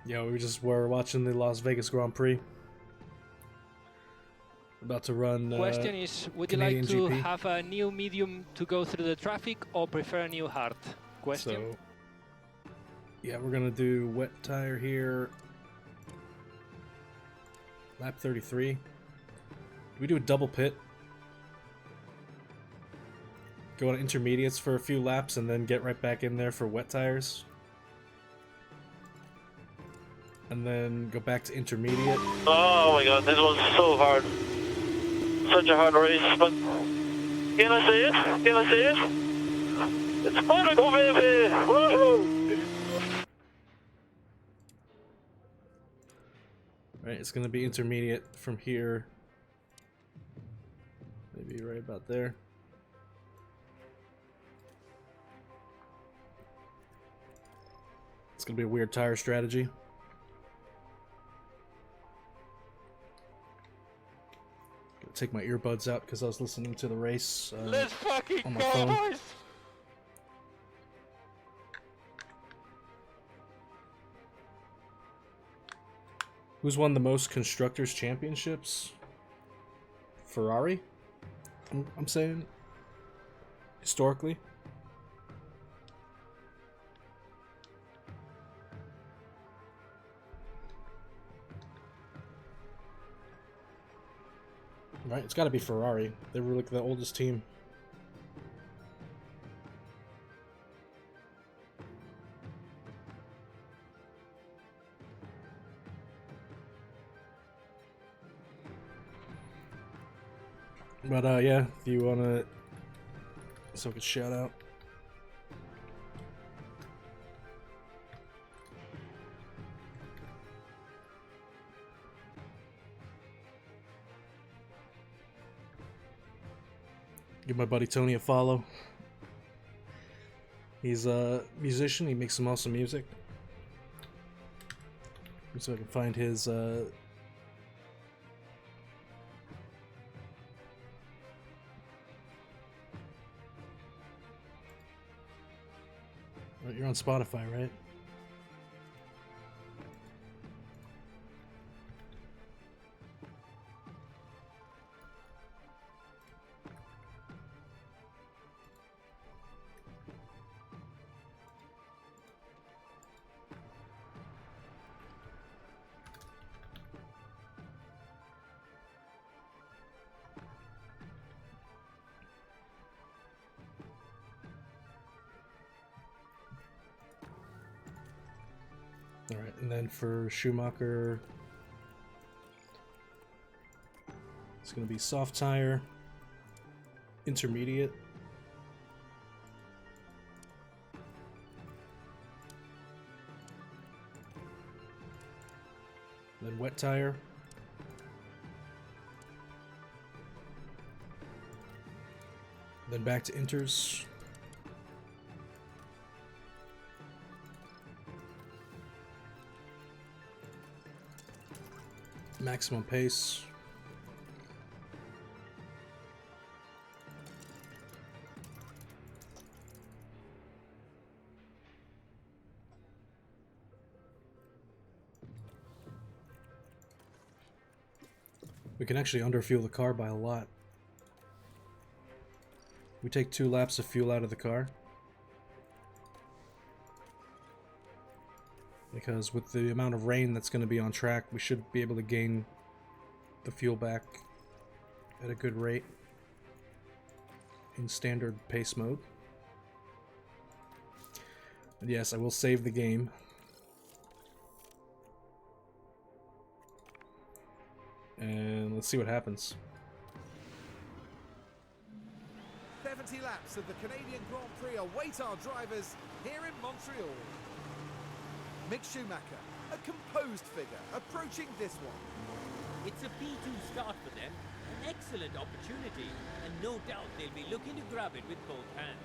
Yeah, we're watching the Las Vegas Grand Prix. About to run. Question is, would Canadian you like to GP. have a new medium to go through the traffic or prefer a new hard? Question. So, yeah, we're gonna do wet tire here. Lap 33. Do we do a double pit? Go on intermediates for a few laps and then get right back in there for wet tires? And then go back to intermediate. Oh my god, this was so hard. Such a hard race, but can I say it? Can I say it? It's Monaco, baby! Woohoo! Right, it's gonna be intermediate from here. Maybe right about there. It's gonna be a weird tire strategy. Take my earbuds out because I was listening to the race Let's fucking on my go, phone. boys! Who's won the most constructors championships? Ferrari? I'm saying historically. Right, it's got to be Ferrari. They were like the oldest team. But yeah, if you wanna, so good shout out. Give my buddy Tony a follow. He's a musician. He makes some awesome music. So I can find his you're on Spotify, right? Alright, and then for Schumacher, it's going to be soft tire, intermediate, then wet tire, then back to inters. Maximum pace. We can actually underfuel the car by a lot. We take 2 laps of fuel out of the car. Because with the amount of rain that's going to be on track, we should be able to gain the fuel back at a good rate in standard pace mode. And yes, I will save the game. And let's see what happens. 70 laps of the Canadian Grand Prix await our drivers here in Montreal. Mick Schumacher, a composed figure, approaching this one. It's a P2 start for them, an excellent opportunity, and no doubt they'll be looking to grab it with both hands.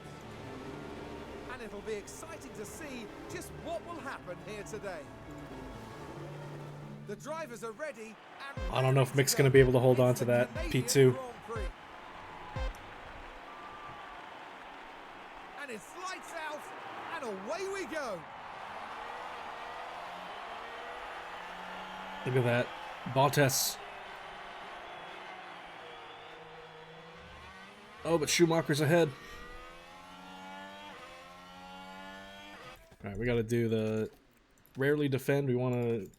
And it'll be exciting to see just what will happen here today. The drivers are ready. And I don't know if Mick's going to be able to hold on to that P2. And it's lights out, and away we go. Look at that. Bottas. Oh, but Schumacher's ahead. Alright, we gotta do the rarely defend. We want to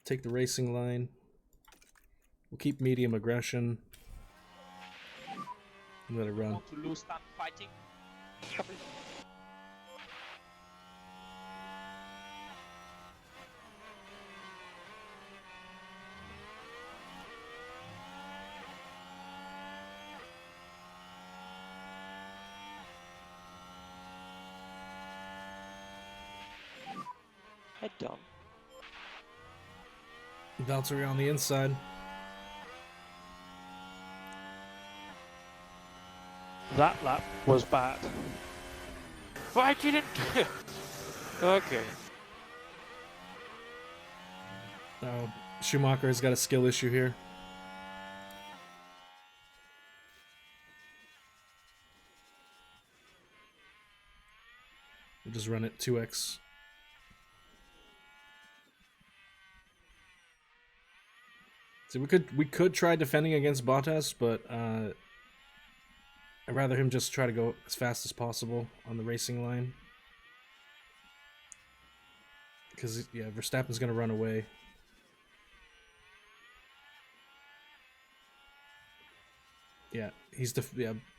take the racing line. We'll keep medium aggression. Let it run. Want to lose time fighting? Head done. Valtteri on the inside. That lap was bad. Why didn't? Okay. Oh, Schumacher's got a skill issue here. We'll just run it 2x. See, we could try defending against Bottas, but I'd rather him just try to go as fast as possible on the racing line. Because, yeah, Verstappen's going to run away. Yeah,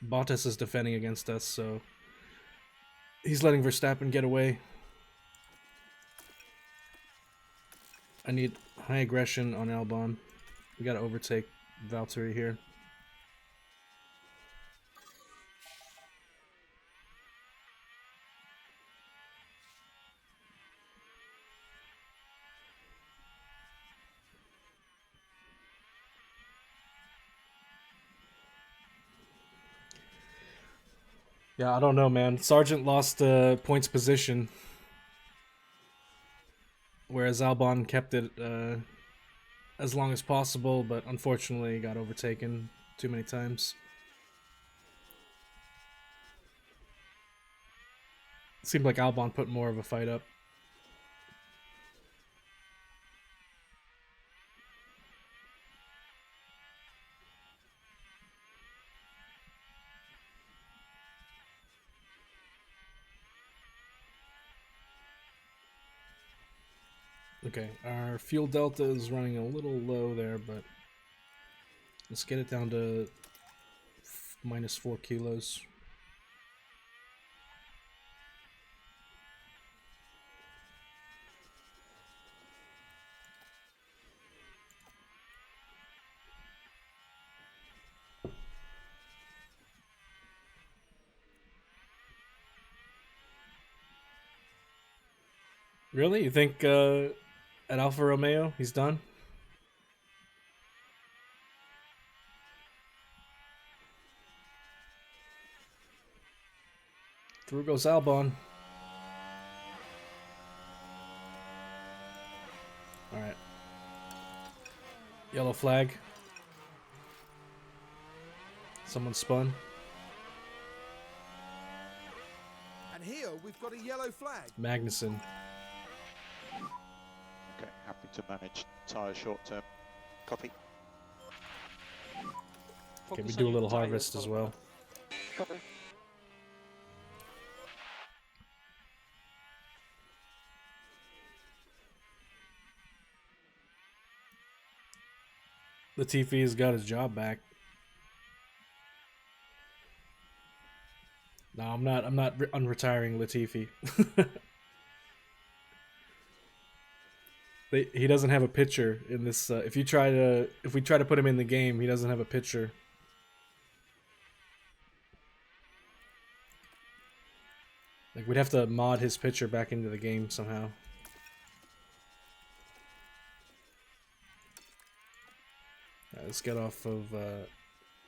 Bottas is defending against us, so he's letting Verstappen get away. I need high aggression on Albon. We gotta overtake Valtteri here. Yeah, I don't know, man. Sargent lost points position, whereas Albon kept it as long as possible, but unfortunately got overtaken too many times. Seemed like Albon put more of a fight up. Okay, our fuel delta is running a little low there, but let's get it down to minus 4 kilos. Really? You think at Alfa Romeo he's done? Through goes Albon. Alright. Yellow flag. Someone spun. And here we've got a yellow flag. Magnussen. Okay, happy to manage tyre short term. Copy. Can we Focus do a on little your harvest tyres, as well? Copy. Latifi's got his job back. No, I'm not unretiring Latifi. He doesn't have a pitcher in this. If we try to put him in the game, he doesn't have a pitcher. Like we'd have to mod his pitcher back into the game somehow. Let's get off of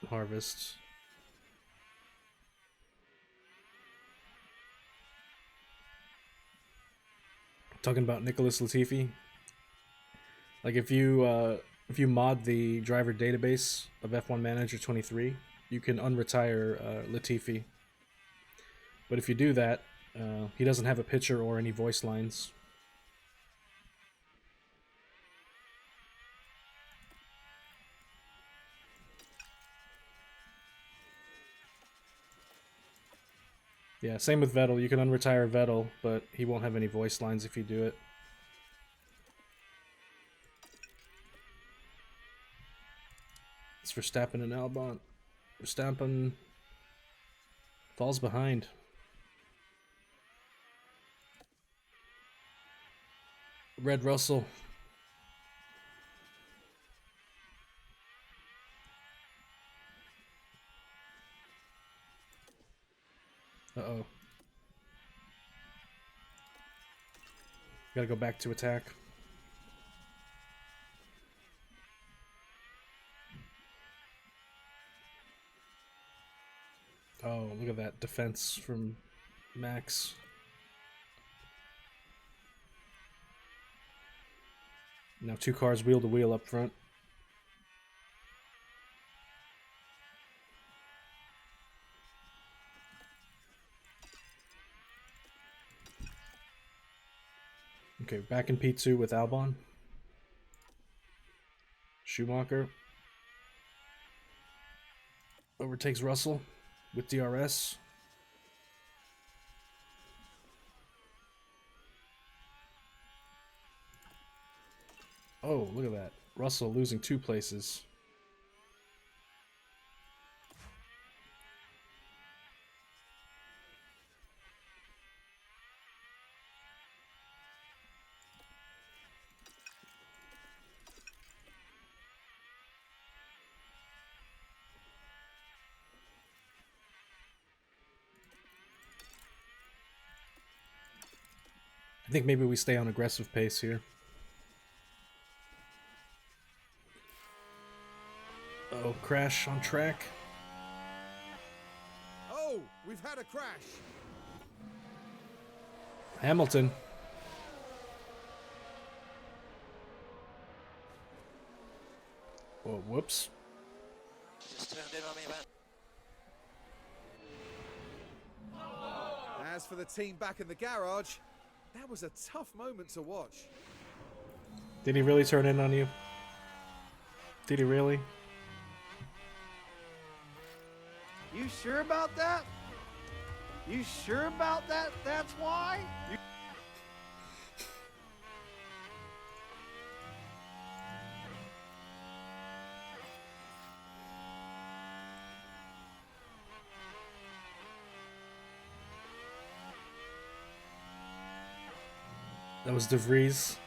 harvest. Talking about Nicholas Latifi. Like if you mod the driver database of F1 Manager 23, you can unretire Latifi. But if you do that, he doesn't have a pitcher or any voice lines. Yeah, same with Vettel. You can unretire Vettel, but he won't have any voice lines if you do it. It's Verstappen and Albon. Verstappen falls behind. Red Russell. Uh-oh. Gotta go back to attack. Oh, look at that defense from Max. Now 2 cars wheel to wheel up front. Okay, back in P2 with Albon. Schumacher overtakes Russell with DRS. Oh, look at that. Russell losing 2 places. I think maybe we stay on aggressive pace here. Oh, crash on track. Oh, We've had a crash. Hamilton. Oh, whoops. Just turned in on me, man. As for the team back in the garage, that was a tough moment to watch. Did he really turn in on you? Did he really? You sure about that? You sure about that? That's why? That was De Vries.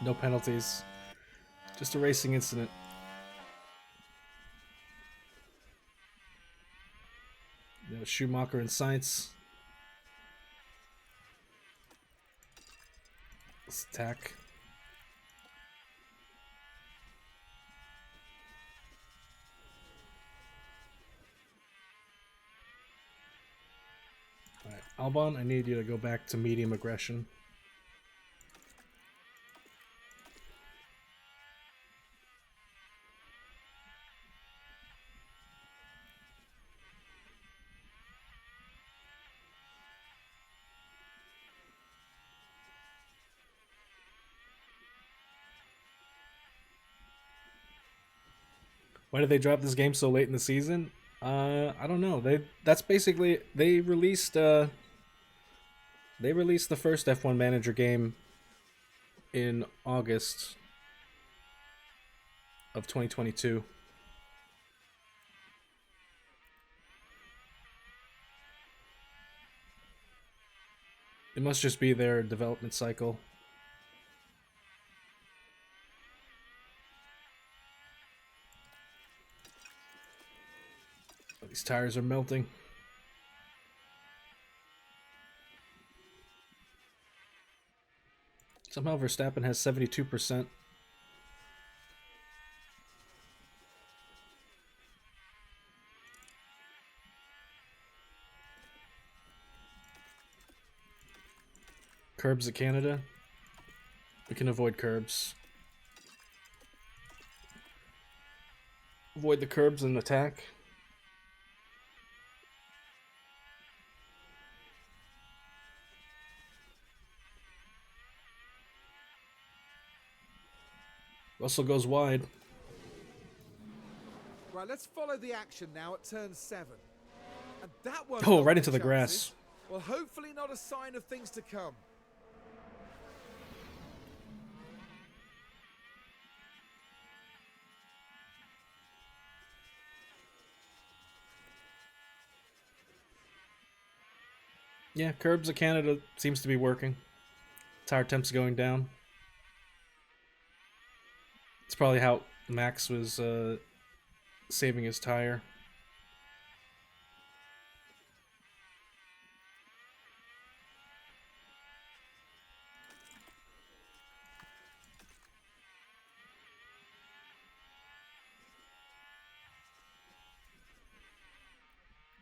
No penalties. Just a racing incident. No, Schumacher and Sainz. Let's attack. Alright, Albon, I need you to go back to medium aggression. Why did they drop this game so late in the season? I don't know. That's basically they released the first F1 Manager game in August of 2022. It must just be their development cycle. These tires are melting. Somehow Verstappen has 72%. Curbs at Canada. We can avoid curbs. Avoid the curbs and attack. Russell goes wide. Right, let's follow the action now at turn 7. And that one. Oh, right into the grass. Well, hopefully not a sign of things to come. Yeah, curbs at Canada seems to be working. Tire temps going down. It's probably how Max was saving his tire.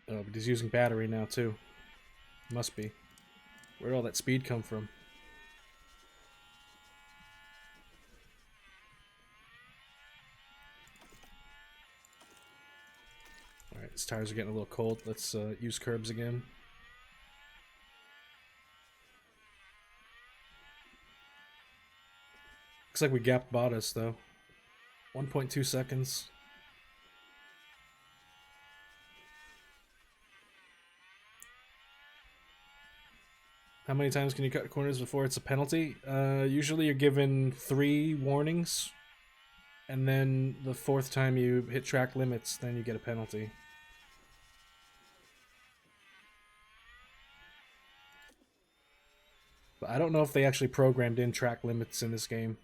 Oh, but he's using battery now too. Must be. Where'd all that speed come from? Alright, his tires are getting a little cold. Let's use curbs again. Looks like we gapped Bottas though. 1.2 seconds. How many times can you cut corners before it's a penalty? Usually you're given 3 warnings. And then the 4th time you hit track limits, then you get a penalty. But I don't know if they actually programmed in track limits in this game.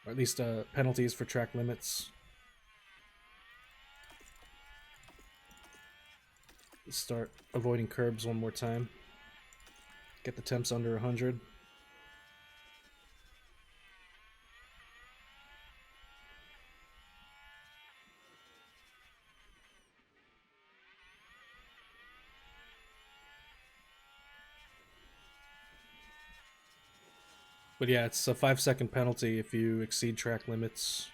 Or at least penalties for track limits. Let's start avoiding curbs one more time. Get the temps under 100. But yeah, it's a 5-second penalty if you exceed track limits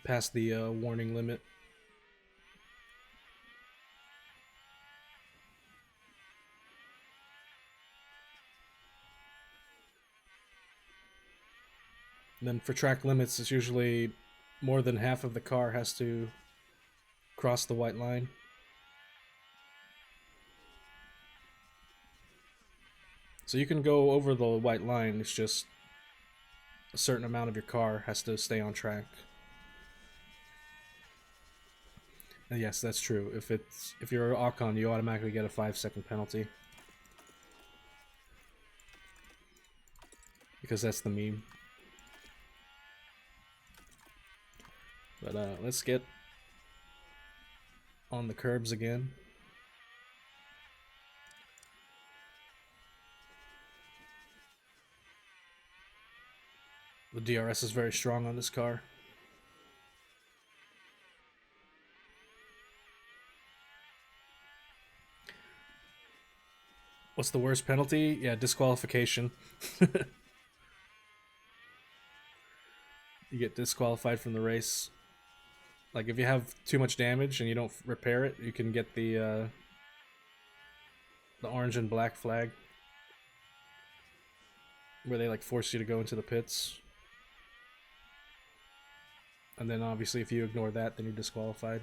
past the warning limit. And then for track limits, it's usually more than half of the car has to cross the white line. So you can go over the white line, it's just a certain amount of your car has to stay on track. And yes, that's true. If you're Ocon, you automatically get a 5-second penalty. Because that's the meme. But let's get on the curbs again. The DRS is very strong on this car. What's the worst penalty? Yeah, disqualification. You get disqualified from the race. Like, if you have too much damage and you don't repair it, you can get the orange and black flag, where they like force you to go into the pits. And then obviously if you ignore that, then you're disqualified.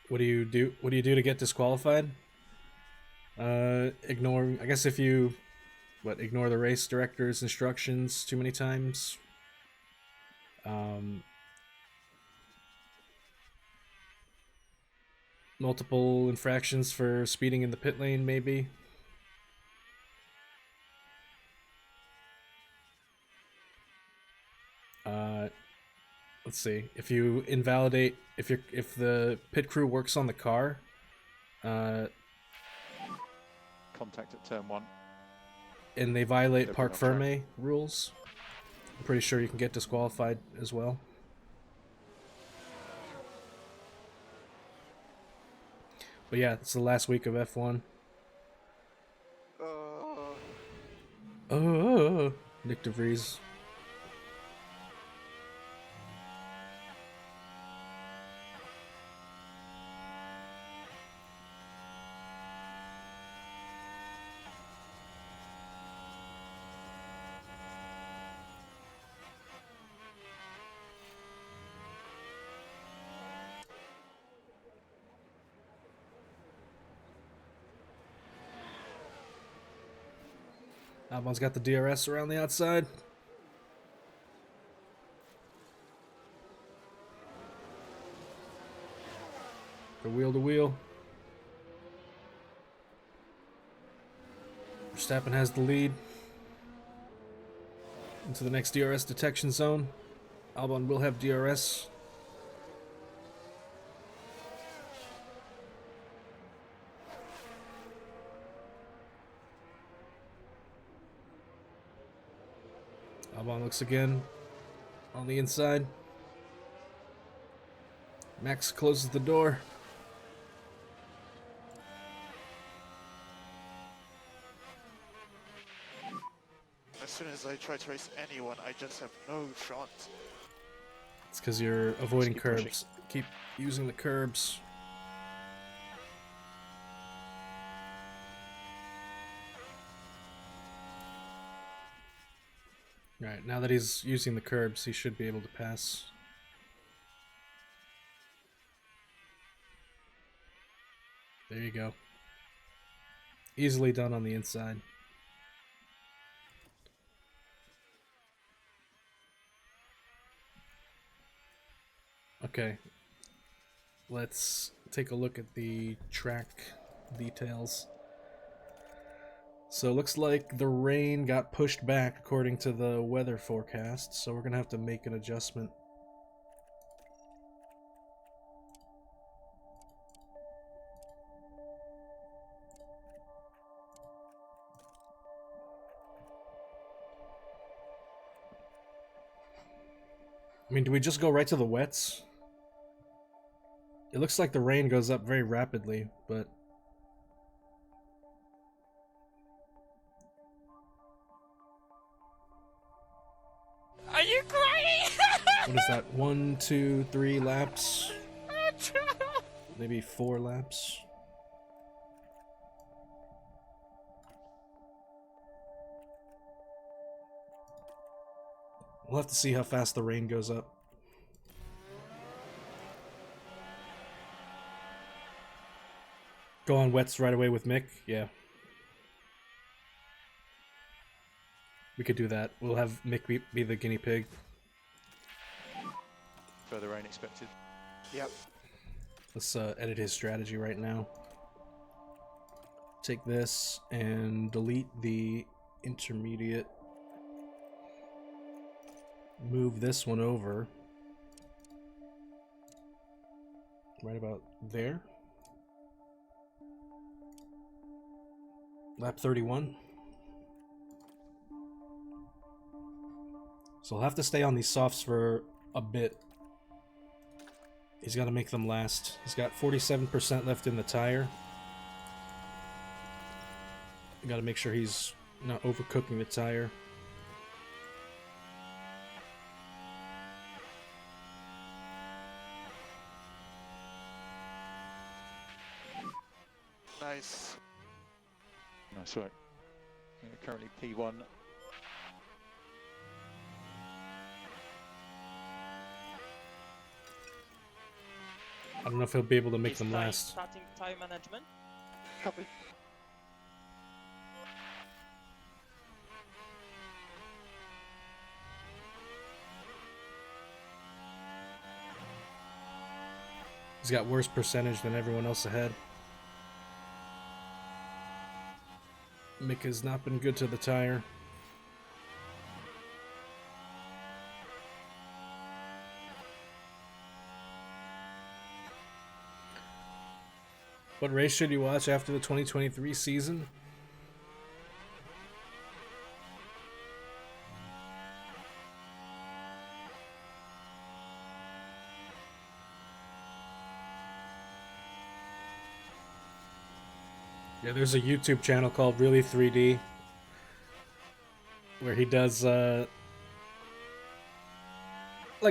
What do you do? What do you do to get disqualified? Ignore, I guess if you, ignore the race director's instructions too many times. Multiple infractions for speeding in the pit lane, maybe. Let's see. If you invalidate, if the pit crew works on the car, Contact at turn 1. and they violate They'll be Parc off track. Ferme rules, I'm pretty sure you can get disqualified as well. But yeah, it's the last week of F1. Nick DeVries. Albon's got the DRS around the outside. The wheel to wheel. Verstappen has the lead into the next DRS detection zone. Albon will have DRS. Albon looks again on the inside. Max closes the door. As soon as I try to race anyone, I just have no shot. It's because you're avoiding keep curbs. pushing. Keep using the curbs. Right, now that he's using the curbs, he should be able to pass. There you go. Easily done on the inside. Okay. Let's take a look at the track details. So it looks like the rain got pushed back according to the weather forecast, so we're gonna have to make an adjustment. I mean, do we just go right to the wets? It looks like the rain goes up very rapidly, but Are you crying? what is that? 1, 2, 3 laps? Maybe 4 laps? We'll have to see how fast the rain goes up. Go on wets right away with Mick? Yeah. We could do that. We'll have Mick be the guinea pig. Further rain expected. Yep. Let's edit his strategy right now. Take this and delete the intermediate. Move this one over. Right about there. Lap 31. So I'll have to stay on these softs for a bit. He's got to make them last. He's got 47% left in the tire. You got to make sure he's not overcooking the tire. Nice. Nice work. Currently P1. I don't know if he'll be able to make This them time last. Starting time management. Copy. He's got worse percentage than everyone else ahead. Mick has not been good to the tire. What race should you watch after the 2023 season? Yeah, there's a YouTube channel called Really 3D where he does like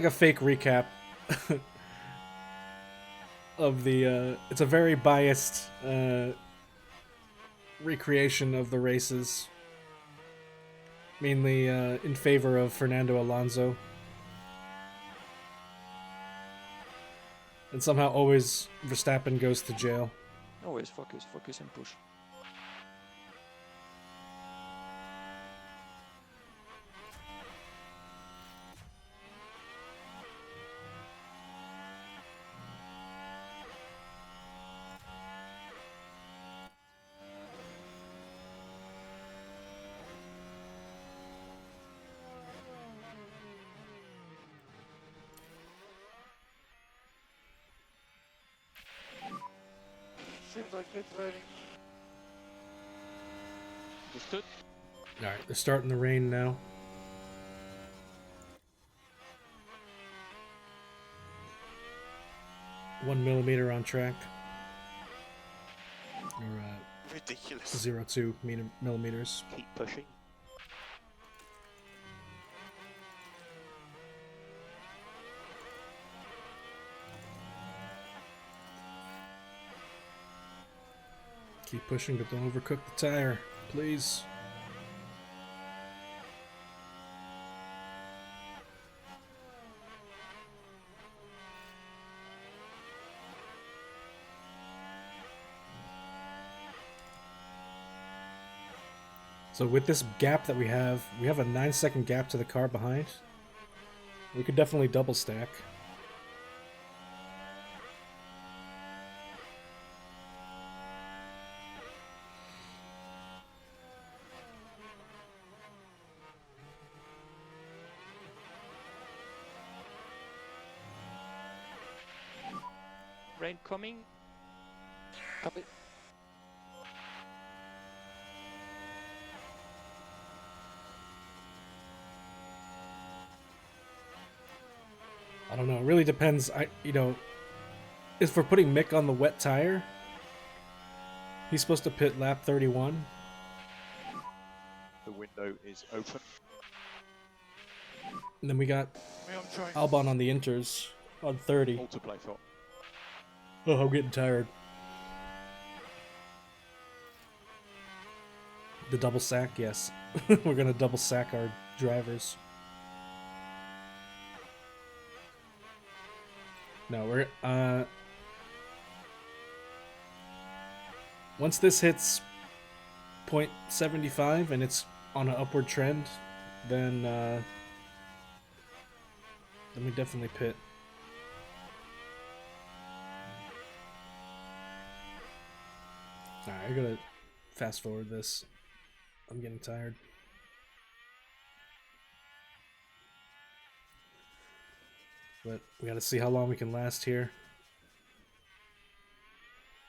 a fake recap of the it's a very biased recreation of the races, mainly in favor of Fernando Alonso, and somehow always Verstappen goes to jail. Always focus and push. Seems like good riding. Understood. Alright, they're starting to rain now. One millimeter on track. Or Ridiculous. 0.2 millimeters. Keep pushing. Keep pushing, but don't overcook the tire, please. So with this gap that we have a 9-second gap to the car behind. We could definitely double stack. Rain coming. Copy. I don't know. It really depends. is for putting Mick on the wet tire. He's supposed to pit lap 31. The window is open. And then we got Albon on the inters on 30. Multiplay thought. Oh, I'm getting tired. The double sack, yes. We're gonna double sack our drivers. No, we're once this hits 0.75 and it's on an upward trend, then we definitely pit. Alright, I gotta fast forward this. I'm getting tired. But we gotta see how long we can last here.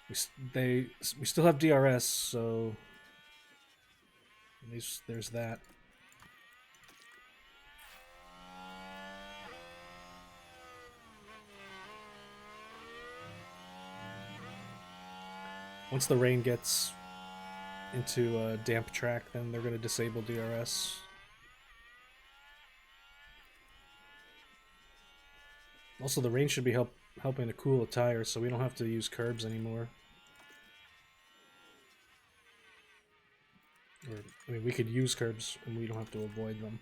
We still have DRS, so at least there's that. Once the rain gets into a damp track, then they're going to disable DRS. Also, the rain should be helping to cool the tires, so we don't have to use curbs anymore. Or, I mean, we could use curbs, and we don't have to avoid them.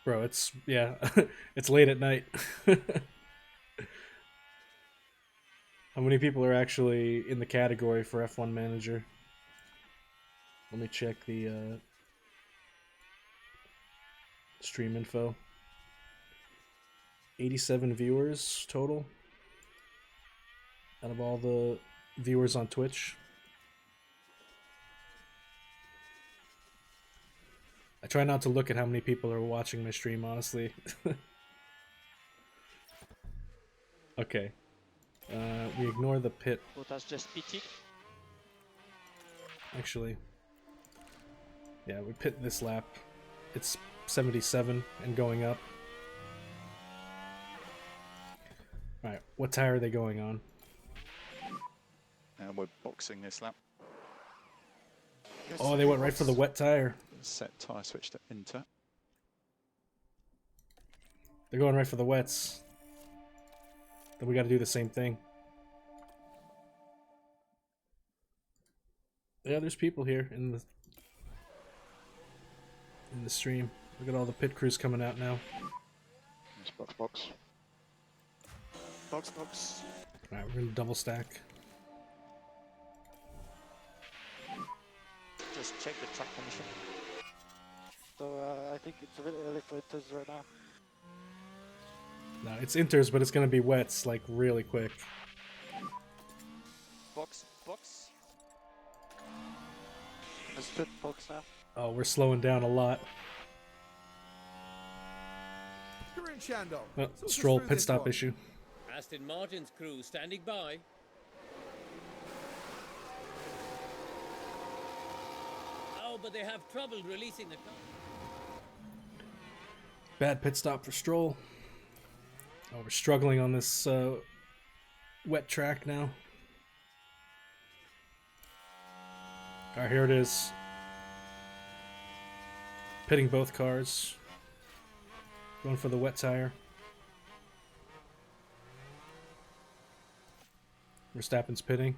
Bro, it's, yeah, it's late at night. How many people are actually in the category for F1 Manager? Let me check the stream info. 87 viewers total out of all the viewers on Twitch. I try not to look at how many people are watching my stream, honestly. Okay. We ignore the pit. Well, that's just PT. Actually, yeah, we pit this lap. It's 77 and going up. Alright, what tire are they going on? And we're boxing this lap. Oh, they went right for the wet tire. Set tyre switch to Inter. They're going right for the wets. Then we gotta do the same thing. Yeah, there's people here in the stream. Look at all the pit crews coming out now. Box, box. Box, box. Alright, we're gonna double stack. Just check the track condition. So I think it's a bit early for it right now. No, it's inters, but it's gonna be wets, like, really quick. Box, box. Let's pit box now. Oh, we're slowing down a lot. Corinne Chandon. Well, talk us Stroll through pit this stop one. issue. Aston Martin's crew standing by. Oh, but they have trouble releasing the car. Bad pit stop for Stroll. Oh, we're struggling on this wet track now. Alright, here it is. Pitting both cars. Going for the wet tire. Verstappen's pitting.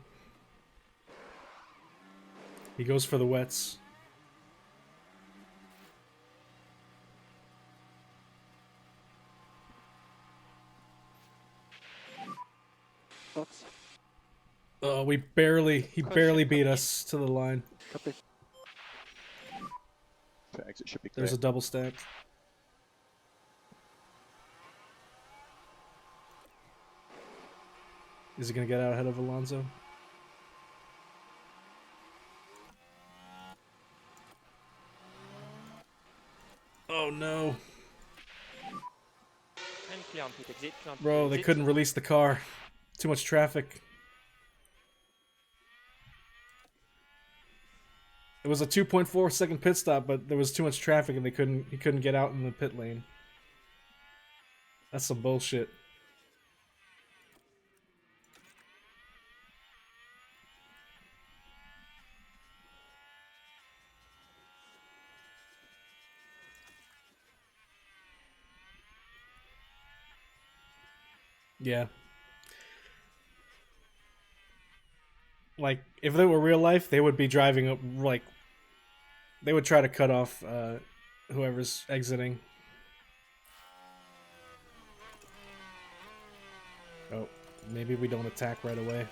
He goes for the wets. Box. Oh, he barely beat us to the line. Copy. Pit exit should be clear. There's a double stack. Is he gonna get out ahead of Alonso? Oh no. And clear on pit exit. Clear on pit Bro, they exit. couldn't release the car. Too much traffic. It was a 2.4 second pit stop, but there was too much traffic and he couldn't get out in the pit lane. That's some bullshit. Yeah. Like, if they were real life, they would be driving, like, they would try to cut off whoever's exiting. Oh, maybe we don't attack right away.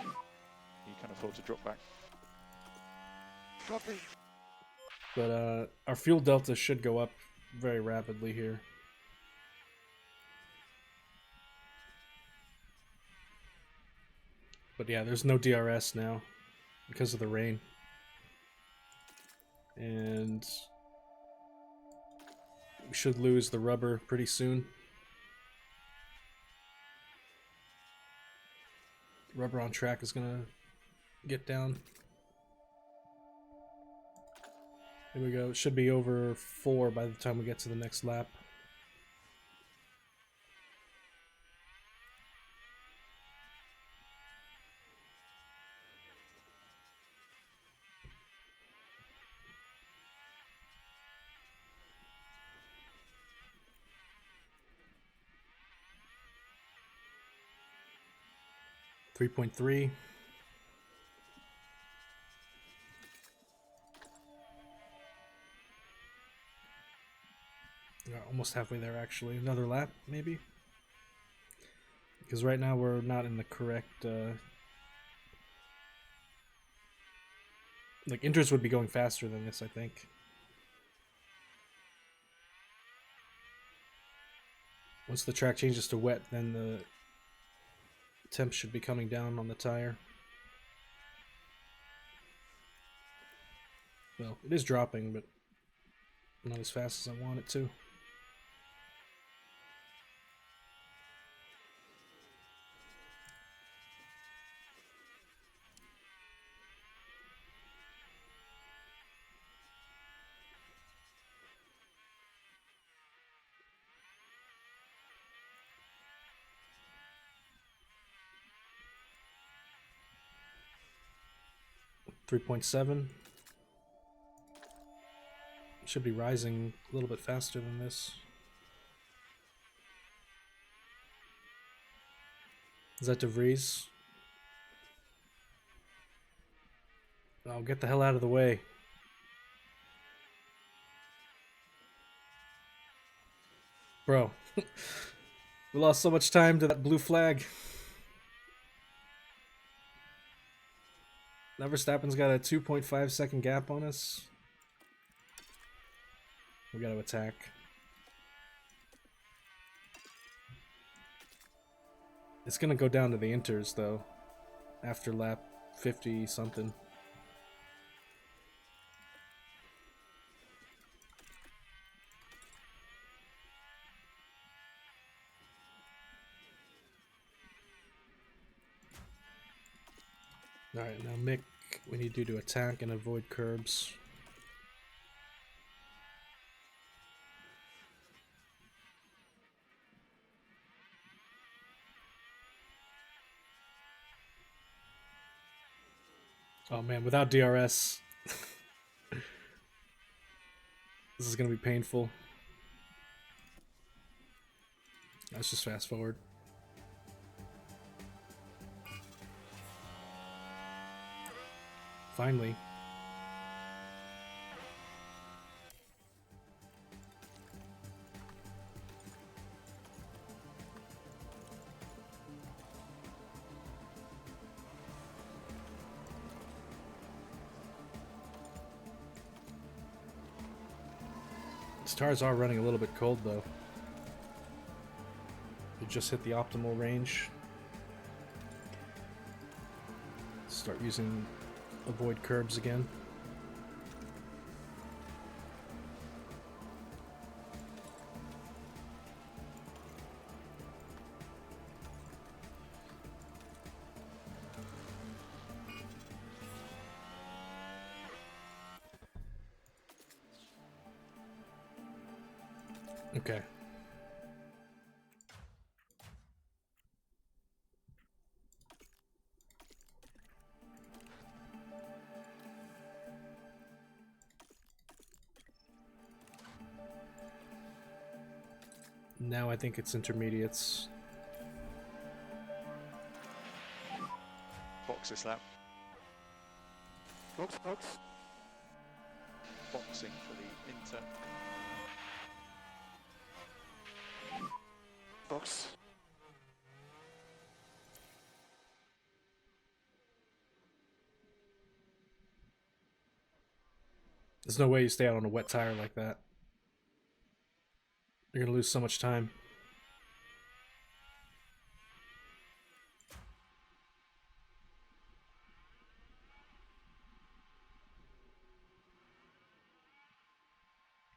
You can afford to drop back. Copy. But our fuel delta should go up very rapidly here. But yeah, there's no DRS now because of the rain. And we should lose the rubber pretty soon. Rubber on track is gonna get down. Here we go. It should be over 4 by the time we get to the next lap. .3. Yeah, almost halfway there actually. Another lap, maybe? Because right now we're not in the correct... Like, Inters would be going faster than this, I think. Once the track changes to wet, then the temp should be coming down on the tire. Well, it is dropping, but not as fast as I want it to. .3. Should be rising a little bit faster than this. Is that DeVries? Oh, get the hell out of the way. Bro. We lost so much time to that blue flag. Now Verstappen's got a 2.5 second gap on us. We gotta attack. It's gonna go down to the Inters though, after lap 50 something. Alright, now Mick, we need you to attack and avoid curbs. Oh man, without DRS, this is gonna be painful. Let's just fast forward. Finally. These tires are running a little bit cold though. We just hit the optimal range. Start using avoid curbs again. Okay. Now I think it's intermediates. Box this lap. Box, box. Boxing for the inter. Box. There's no way you stay out on a wet tire like that. You're gonna lose so much time.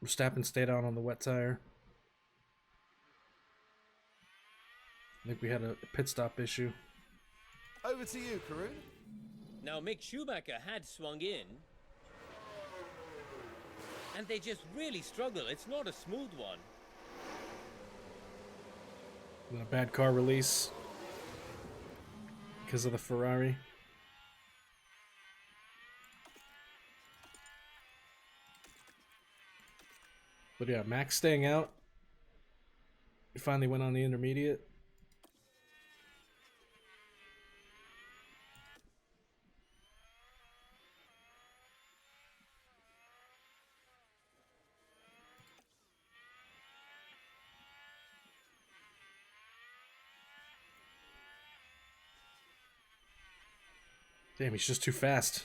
Verstappen stayed out on the wet tire. I think we had a pit stop issue. Over to you, Karun. Now Mick Schumacher had swung in. And they just really struggle. It's not a smooth one. A bad car release because of the Ferrari. But yeah, Max staying out. He finally went on the intermediate. Damn, he's just too fast.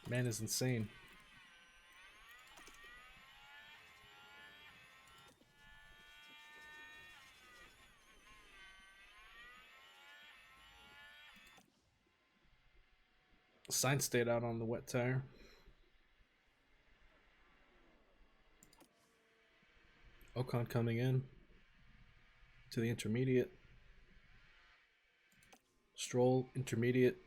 Man is insane. Sainz stayed out on the wet tire. Ocon coming in to the intermediate. Stroll, intermediate.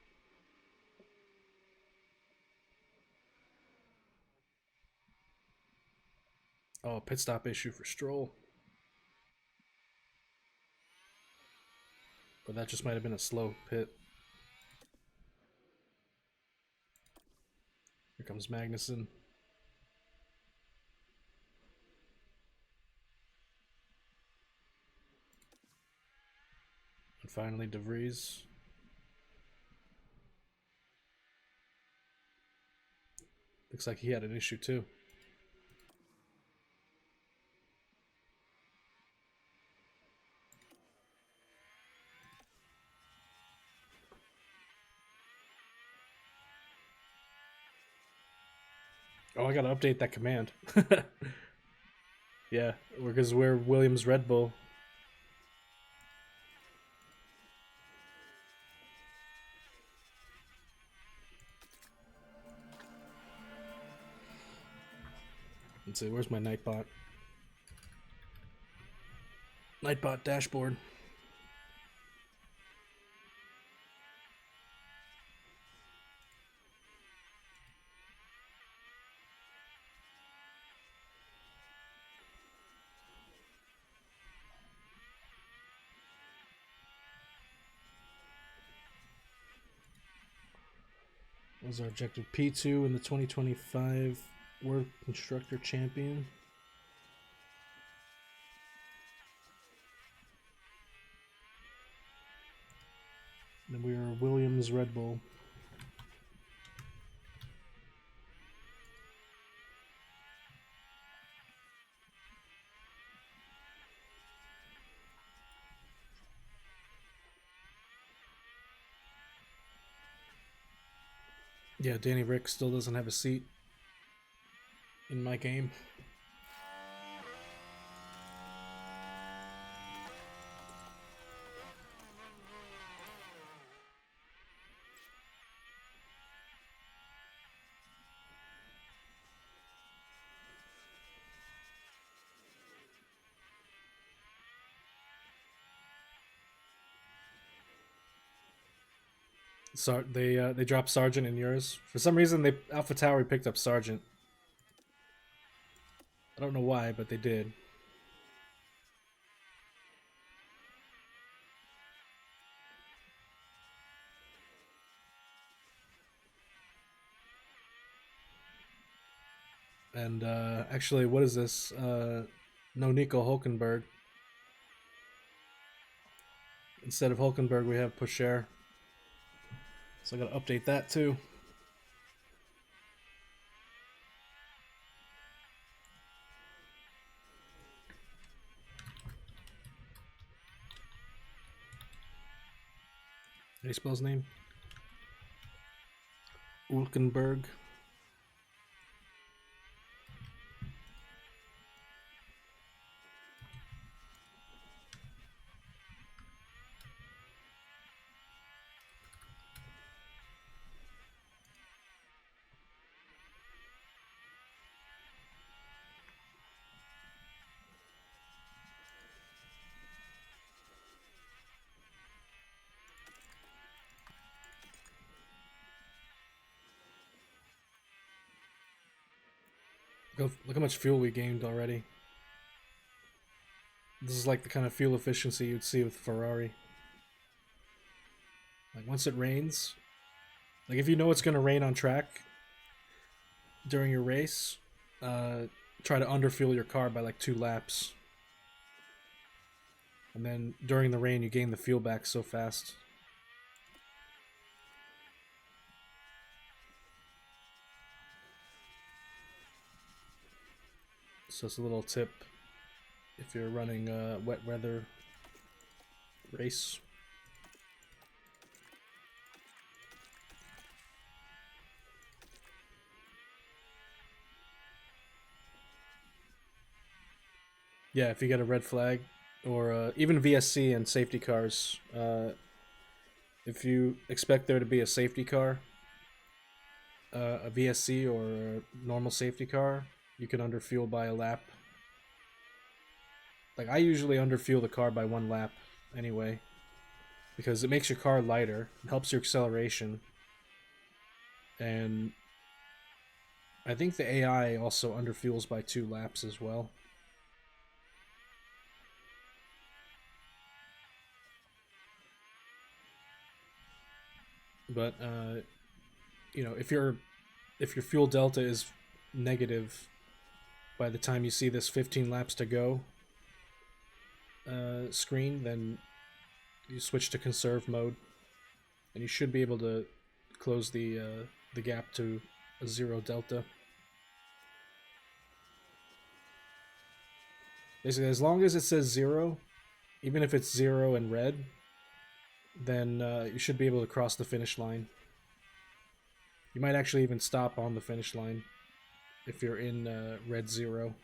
Oh, pit stop issue for Stroll. But that just might have been a slow pit. Here comes Magnussen. And finally, De Vries. Looks like he had an issue too. Oh, I gotta update that command. Yeah, because we're Williams Red Bull. Let's see, where's my Nightbot? Nightbot dashboard. What was our objective? P2 in the 2025 World Constructor Champion. Then we are Williams Red Bull. Yeah, Danny Rick still doesn't have a seat in my game. They dropped Sergeant in yours. For some reason, Alpha Tower picked up Sergeant. I don't know why, but they did. And actually, what is this? No Nico Hulkenberg. Instead of Hulkenberg, we have Pusher. So I gotta update that too. How do you spell his name? Hulkenberg. Look how much fuel we gained already. This is like the kind of fuel efficiency you'd see with Ferrari. Like once it rains, like if you know it's gonna rain on track during your race, try to underfuel your car by like 2 laps. And then during the rain you gain the fuel back so fast. So it's a little tip if you're running a wet weather race. Yeah, if you get a red flag, or even VSC and safety cars, if you expect there to be a safety car, a VSC or a normal safety car, you can underfuel by a lap. Like, I usually underfuel the car by 1 lap anyway, because it makes your car lighter, helps your acceleration, and I think the AI also underfuels by 2 laps as well. But you know, if your fuel delta is negative by the time you see this 15 laps to go screen, then you switch to conserve mode, and you should be able to close the gap to a 0 delta. Basically, as long as it says 0, even if it's 0 in red, then you should be able to cross the finish line. You might actually even stop on the finish line if you're in red 0.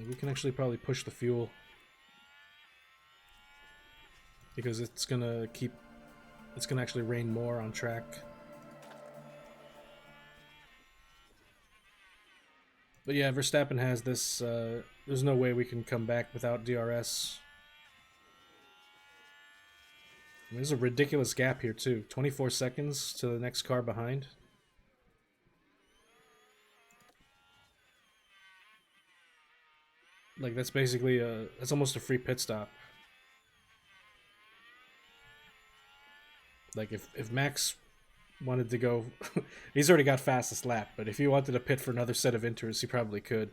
We can actually probably push the fuel, because it's gonna actually rain more on track. But yeah, Verstappen has this, there's no way we can come back without DRS. I mean, there's a ridiculous gap here too. 24 seconds to the next car behind. Like, that's basically that's almost a free pit stop. Like, if Max wanted to go, he's already got fastest lap, but if he wanted to pit for another set of inters, he probably could.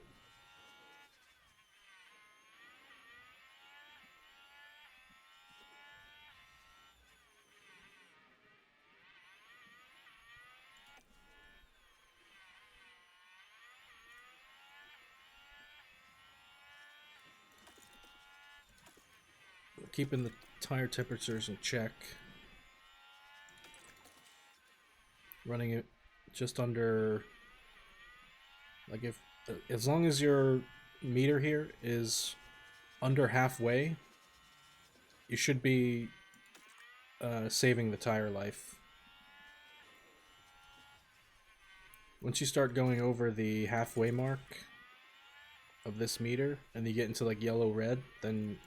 Keeping the tire temperatures in check. Running it just under, like, if as long as your meter here is under halfway, you should be saving the tire life. Once you start going over the halfway mark of this meter and you get into like yellow red, then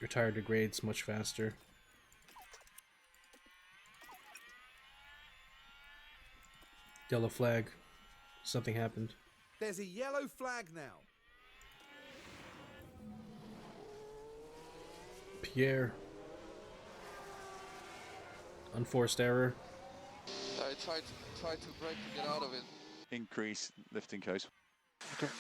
your tire degrades much faster. Yellow flag. Something happened. There's a yellow flag now. Pierre. Unforced error. I tried to brake to get out of it. Increase lifting coast. Okay.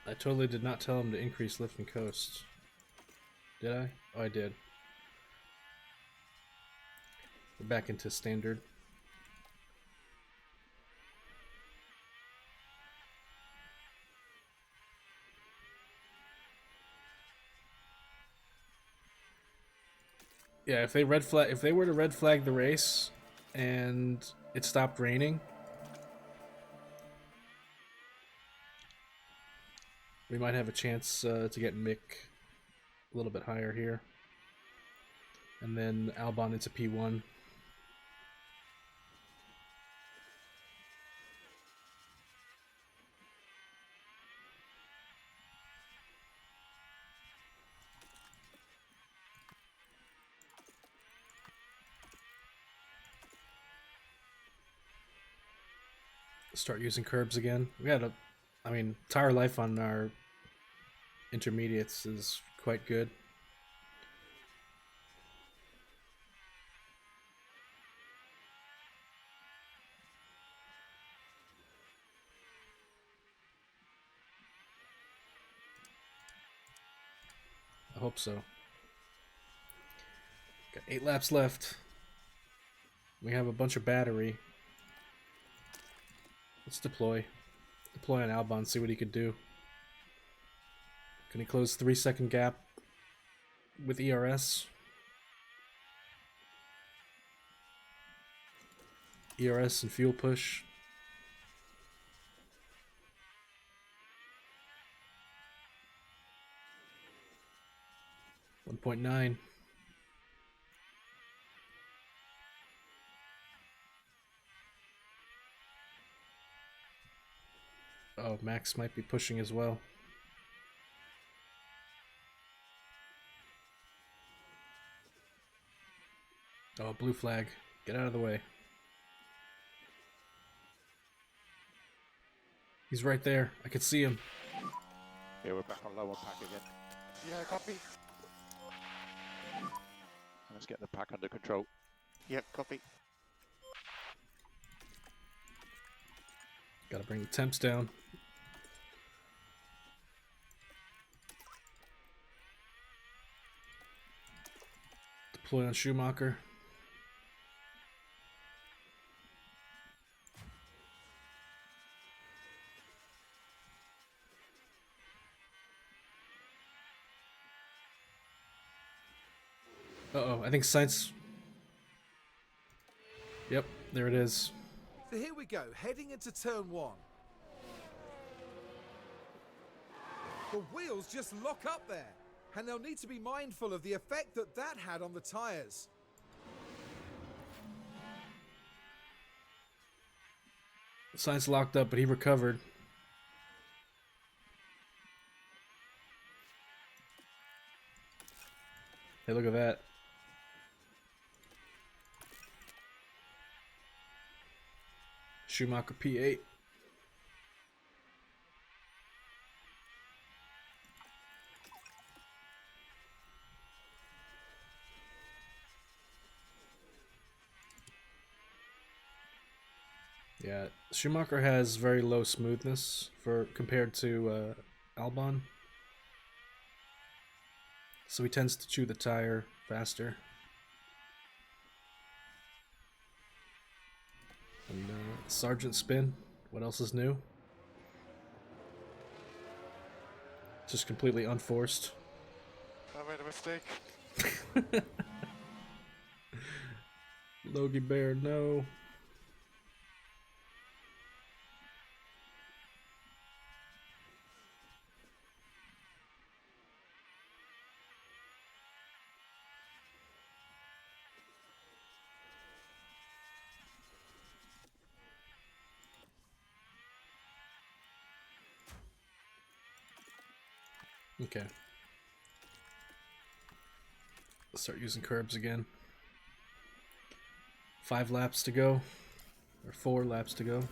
I totally did not tell him to increase lift and coast. Did I? Oh, I did. We're back into standard. Yeah, if they were to red flag the race and it stopped raining, we might have a chance to get Mick a little bit higher here. And then Albon into P1. Start using curbs again. We had I mean, tire life on our intermediates is quite good. I hope so. Got 8 laps left. We have a bunch of battery. Let's deploy. Deploy on Albon, see what he could do. Can he close 3-second gap with ERS? ERS and fuel push. .9. Oh, Max might be pushing as well. Oh, blue flag. Get out of the way. He's right there. I can see him. Yeah, we're back on low on pack again. Yeah, copy. Let's get the pack under control. Yep, copy. Gotta bring the temps down. Deploy on Schumacher. Uh-oh, I think Sainz... Yep, there it is. So here we go, heading into turn 1. The wheels just lock up there, and they'll need to be mindful of the effect that that had on the tyres. Sainz locked up, but he recovered. Hey, look at that. Schumacher P8. Yeah, Schumacher has very low smoothness compared to Albon. So he tends to chew the tire faster. And Sergeant Spin, what else is new? Just completely unforced. I made a mistake. Logie Bear, no. Okay. Let's start using curbs again. 5 laps to go. Or 4 laps to go.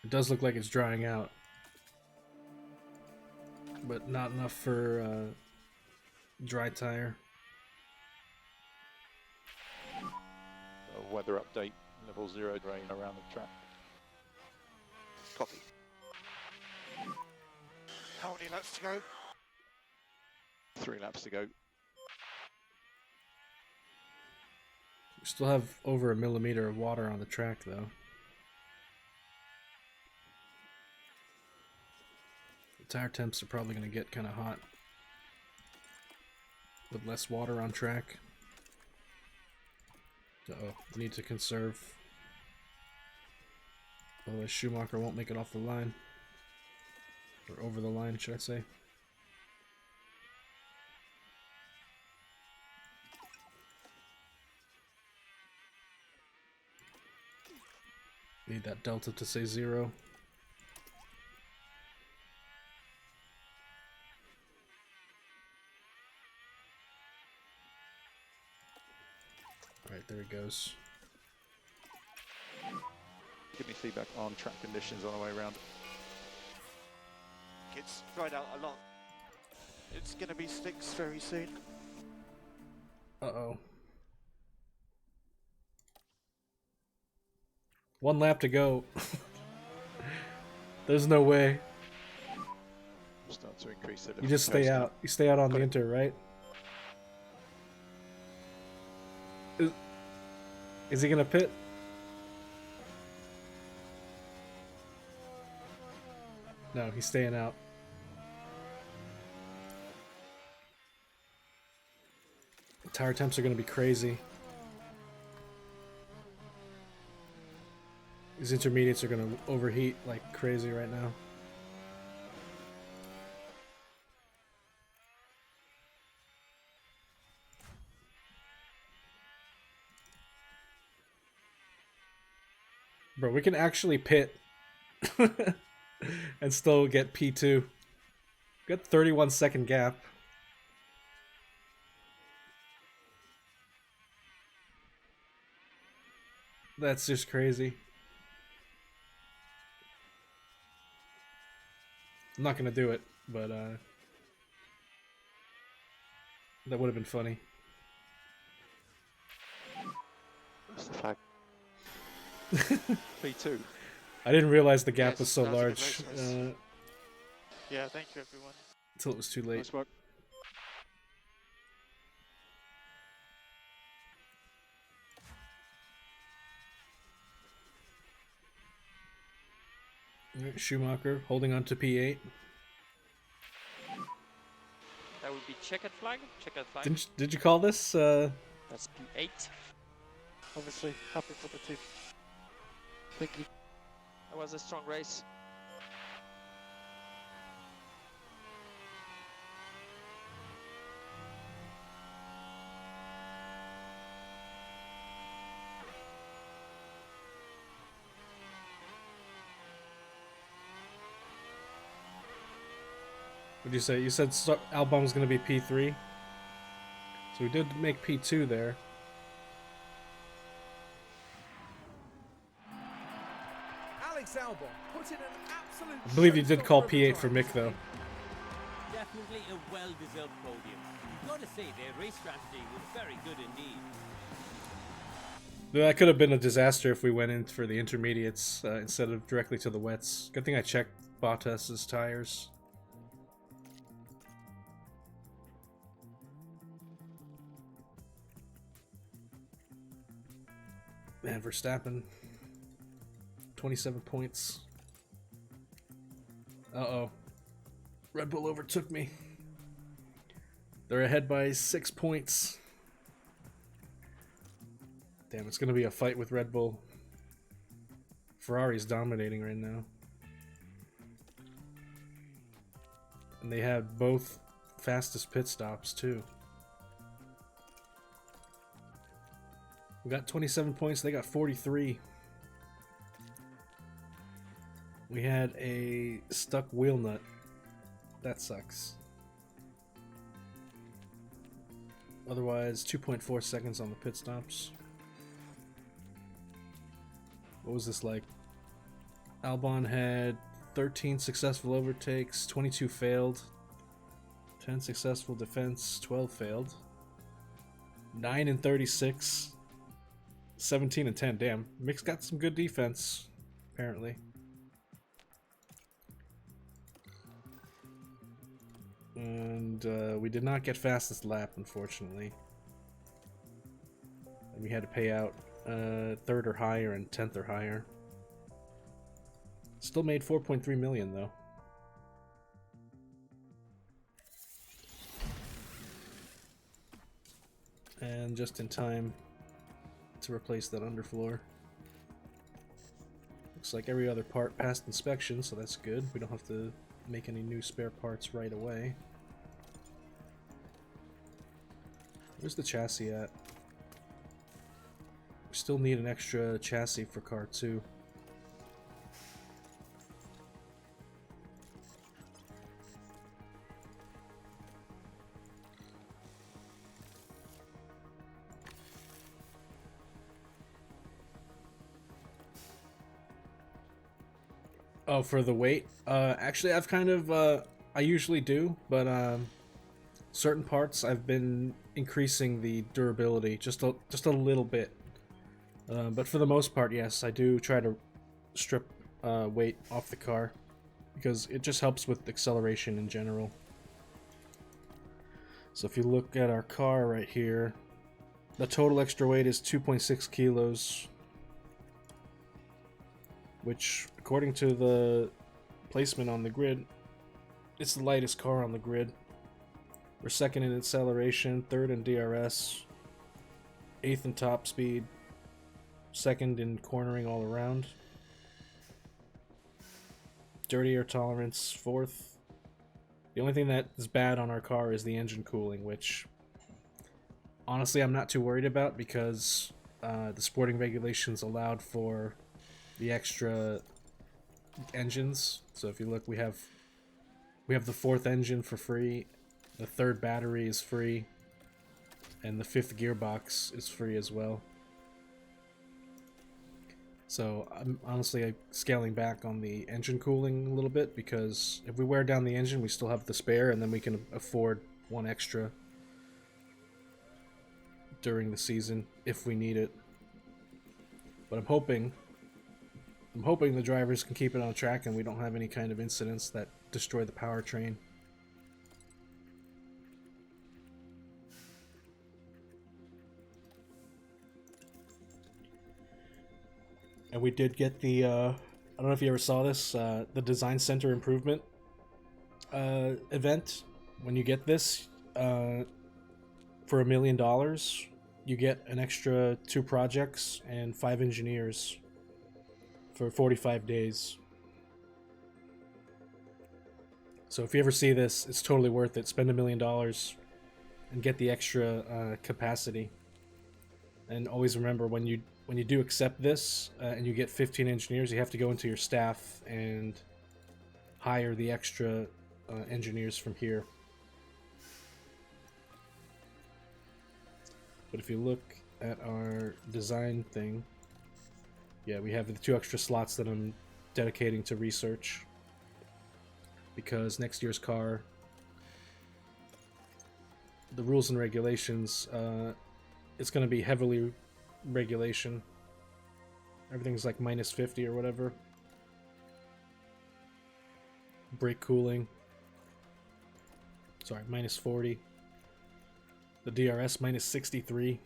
It does look like it's drying out. But not enough for dry tire. A weather update, level 0 rain around the track. Copy. How many laps to go? 3 laps to go. We still have over 1 millimeter of water on the track though. The tire temps are probably going to get kind of hot with less water on track. Uh-oh, we need to conserve. Otherwise Schumacher won't make it off the line. Or over the line, should I say. Need that delta to say 0. Alright, there it goes. Give me feedback on track conditions on the way around. It's dried out a lot. It's gonna be slicks very soon. Uh-oh. 1 lap to go. There's no way. Start to increase it. You just stay out. You stay out on the inter, right? Is he gonna pit? No, he's staying out. Tire temps are gonna be crazy. These intermediates are gonna overheat like crazy right now. Bro, we can actually pit and still get P2. Got 31-second gap. That's just crazy. I'm not gonna do it, but that would have been funny. That's the flag. P2. I didn't realize the gap Yes, was so that was a good large race. Yeah, thank you everyone. until it was too late. Nice work. Alright, Schumacher holding on to P8. That would be checkered flag. Checkered flag. Did you call this? That's P8. Obviously, happy for the team. Thank you. That was a strong race. What did you say? You said Albon was going to be P3? So we did make P2 there. Alex Albon put in an absolute. I believe you did call showstopper P8 of a for drive. Mick though. Definitely a well-deserved podium. Gotta say, their race strategy was very good indeed. That could have been a disaster if we went in for the intermediates instead of directly to the wets. Good thing I checked Bottas's tires. Man, Verstappen. 27 points. Uh-oh. Red Bull overtook me. They're ahead by 6 points. Damn, it's going to be a fight with Red Bull. Ferrari's dominating right now. And they had both fastest pit stops, too. We got 27 points, they got 43. We had a stuck wheel nut. That sucks. Otherwise, 2.4 seconds on the pit stops. What was this like? Albon had 13 successful overtakes, 22 failed, 10 successful defense, 12 failed, 9 and 36, 17 and 10. Damn, Mick's got some good defense, apparently. And we did not get fastest lap, unfortunately. And we had to pay out 3rd or higher and 10th or higher. Still made 4.3 million though. And just in time to replace that underfloor. Looks like every other part passed inspection, so that's good. We don't have to make any new spare parts right away. Where's the chassis at? We still need an extra chassis for car 2. Oh, for the weight? Actually, I've kind of, I usually do, but certain parts I've been increasing the durability just a little bit. But for the most part, yes, I do try to strip weight off the car because it just helps with acceleration in general. So if you look at our car right here, the total extra weight is 2.6 kilos. Which, according to the placement on the grid, it's the lightest car on the grid. We're 2nd in acceleration, 3rd in DRS, 8th in top speed, 2nd in cornering all around. Dirty air tolerance, 4th. The only thing that is bad on our car is the engine cooling, which honestly I'm not too worried about because the sporting regulations allowed for the extra engines. So if you look, we have the 4th engine for free, the 3rd battery is free, and the 5th gearbox is free as well. So I'm honestly scaling back on the engine cooling a little bit because if we wear down the engine, we still have the spare, and then we can afford one extra during the season if we need it. But I'm hoping the drivers can keep it on track and we don't have any kind of incidents that destroy the powertrain. And we did get the, I don't know if you ever saw this, the Design Center Improvement event. When you get this, for $1 million, you get an extra 2 projects and 5 engineers for 45 days. So if you ever see this, it's totally worth it. Spend $1 million and get the extra capacity. And always remember, when you do accept this and you get 15 engineers, you have to go into your staff and hire the extra engineers from here. But if you look at our design thing, yeah, we have the 2 extra slots that I'm dedicating to research. Because next year's car, the rules and regulations, it's going to be heavily regulation. Everything's like minus 50 or whatever. Brake cooling. Sorry, minus 40. The DRS minus 63.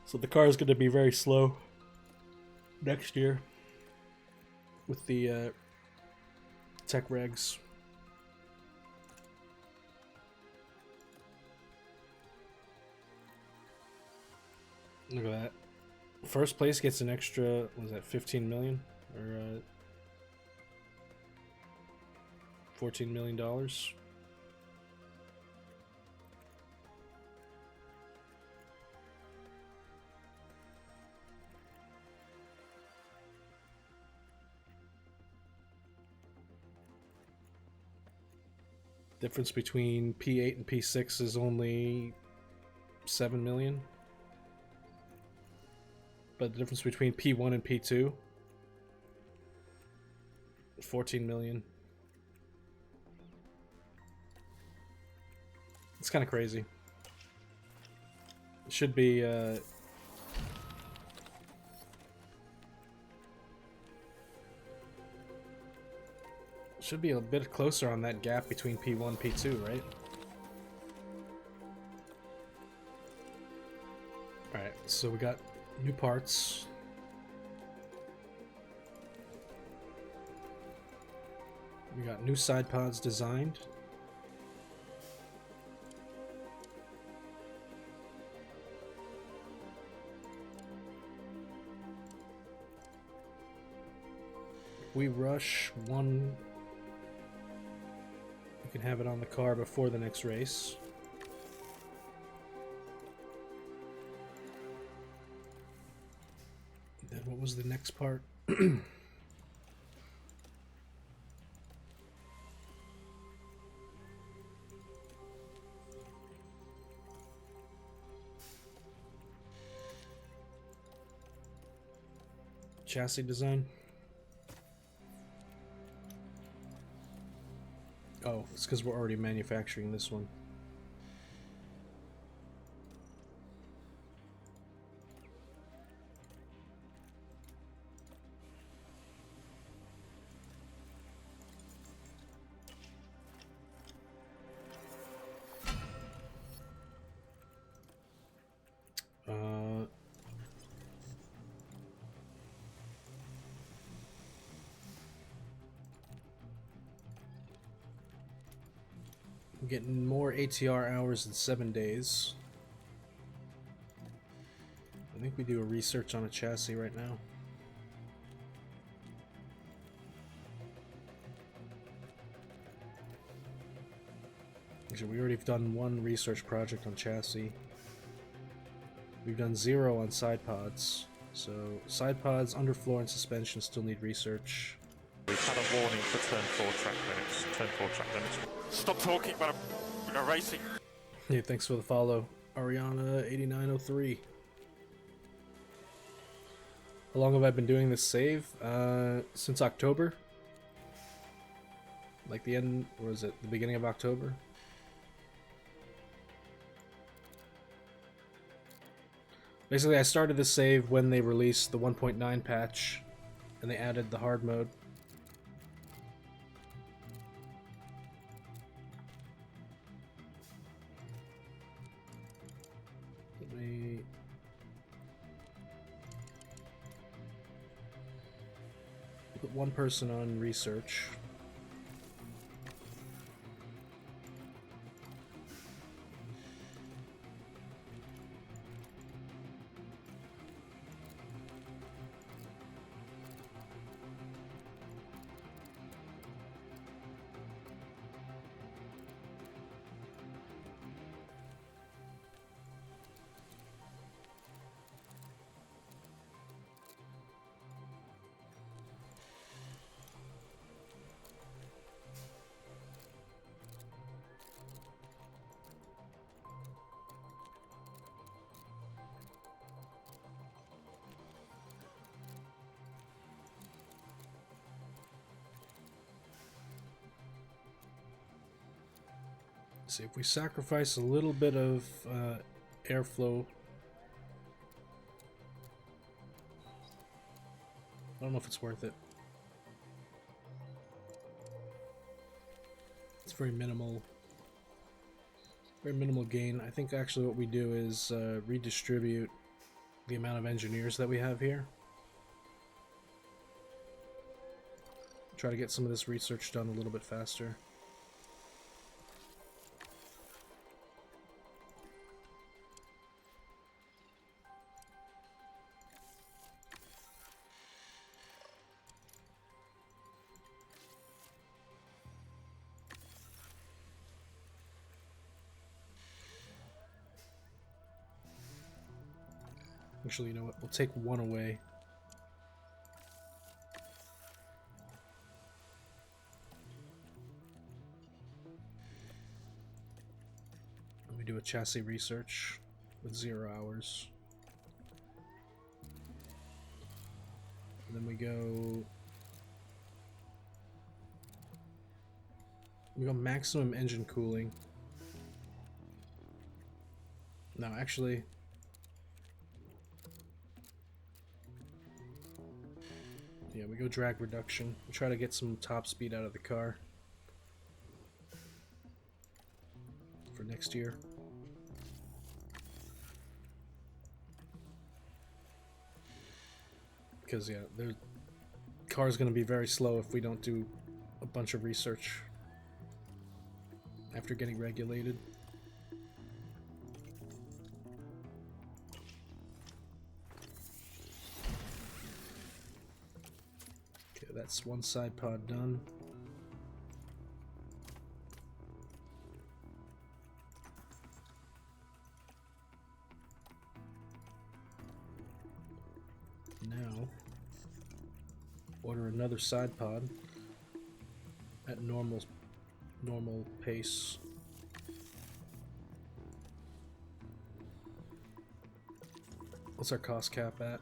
So the car is going to be very slow next year with the tech regs. Look at that. First place gets an extra, what was that, 15 million? Or $14 million. Difference between P8 and P6 is only 7 million. But the difference between P1 and P2, 14 million. It's kind of crazy. It should be should be a bit closer on that gap between P1 and P2, right? Alright, so we got new parts. We got new side pods designed. We rush one. We can have it on the car before the next race. Then what was the next part? Chassis design. Oh, it's because we're already manufacturing this one. I'm getting more ATR hours in 7 days. I think we do a research on a chassis right now. Actually, we already have done one research project on chassis. We've done 0 on side pods. So side pods, underfloor, and suspension still need research. We've had a warning for turn 4 track limits. Turn 4 track limits. Stop talking about racing. Yeah, thanks for the follow, Ariana8903. How long have I been doing this save? Since October. Like the end, or is it the beginning of October? Basically, I started this save when they released the 1.9 patch, and they added the hard mode. Let me... put one person on research. See, if we sacrifice a little bit of airflow, I don't know if it's worth it. It's very minimal gain. I think actually what we do is redistribute the amount of engineers that we have here. Try to get some of this research done a little bit faster. Actually, you know what? We'll take one away. we do a chassis research with 0 hours. And then we go maximum engine cooling. No, actually, yeah, we go drag reduction. We try to get some top speed out of the car for next year. Because yeah, the car's going to be very slow if we don't do a bunch of research after getting regulated. Okay, that's one side pod done. Now, order another side pod at normal pace. What's our cost cap at?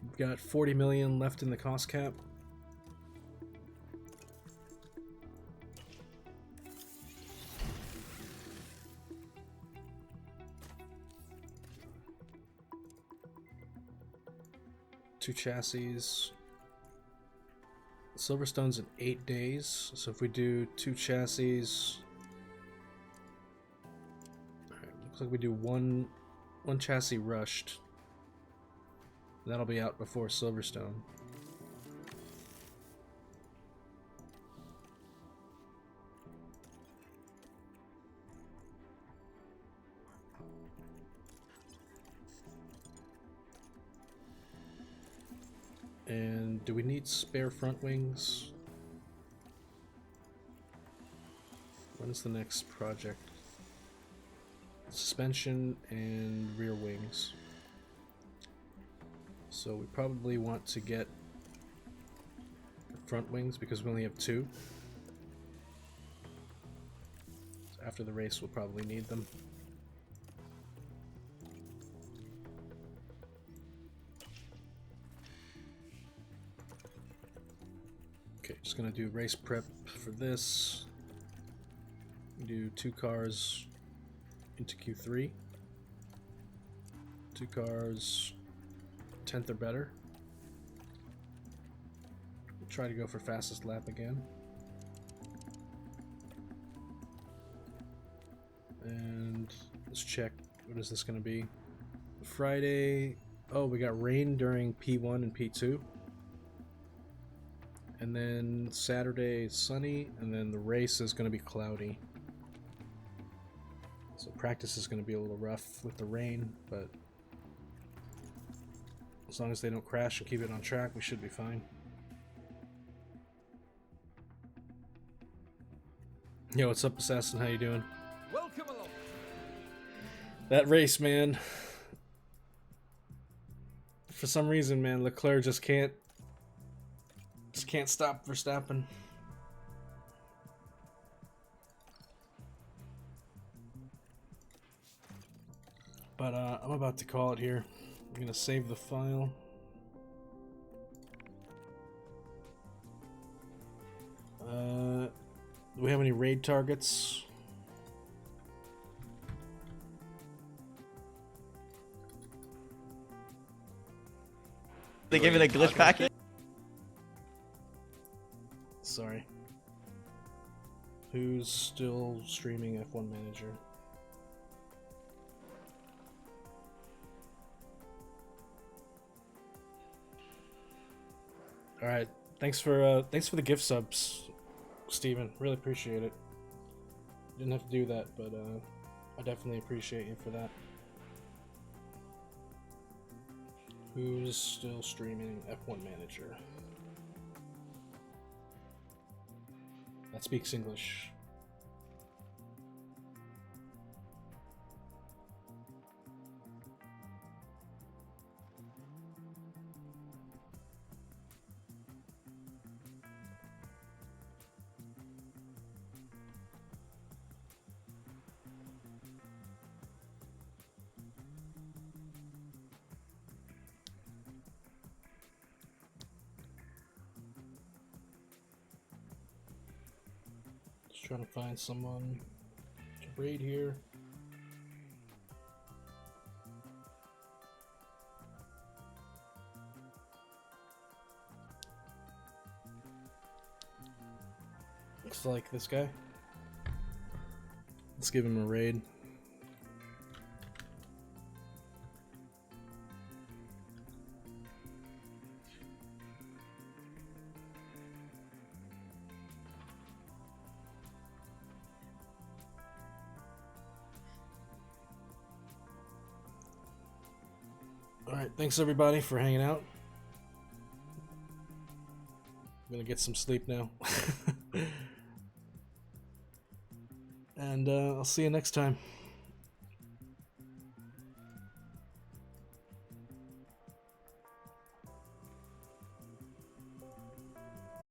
We've got 40 million left in the cost cap. Two chassis. Silverstone's in 8 days, so if we do 2 chassis, alright, looks like we do one chassis rushed. That'll be out before Silverstone. And do we need spare front wings? When's the next project? Suspension and rear wings. So we probably want to get front wings because we only have 2. So after the race we'll probably need them. Okay, just gonna do race prep for this. Do 2 cars into Q3. 2 cars 10th or better. We'll try to go for fastest lap again. And let's check, what is this gonna be? Friday, oh, we got rain during P1 and P2. And then Saturday sunny, and then the race is gonna be cloudy. So practice is going to be a little rough with the rain, but as long as they don't crash and keep it on track, we should be fine. Yo, what's up, Assassin? How you doing? Welcome along. That race, man. For some reason, man, Leclerc just can't stop Verstappen. But I'm about to call it here. I'm gonna save the file. Do we have any raid targets? They gave it a glitch packet? Sorry. Who's still streaming F1 Manager? All right, thanks for the gift subs, Steven. Really appreciate it. Didn't have to do that, but I definitely appreciate you for that. Who's still streaming F1 Manager? That speaks English. trying to find someone to raid here. Looks like this guy. Let's give him a raid. Alright, thanks everybody for hanging out. I'm gonna get some sleep now. And I'll see you next time.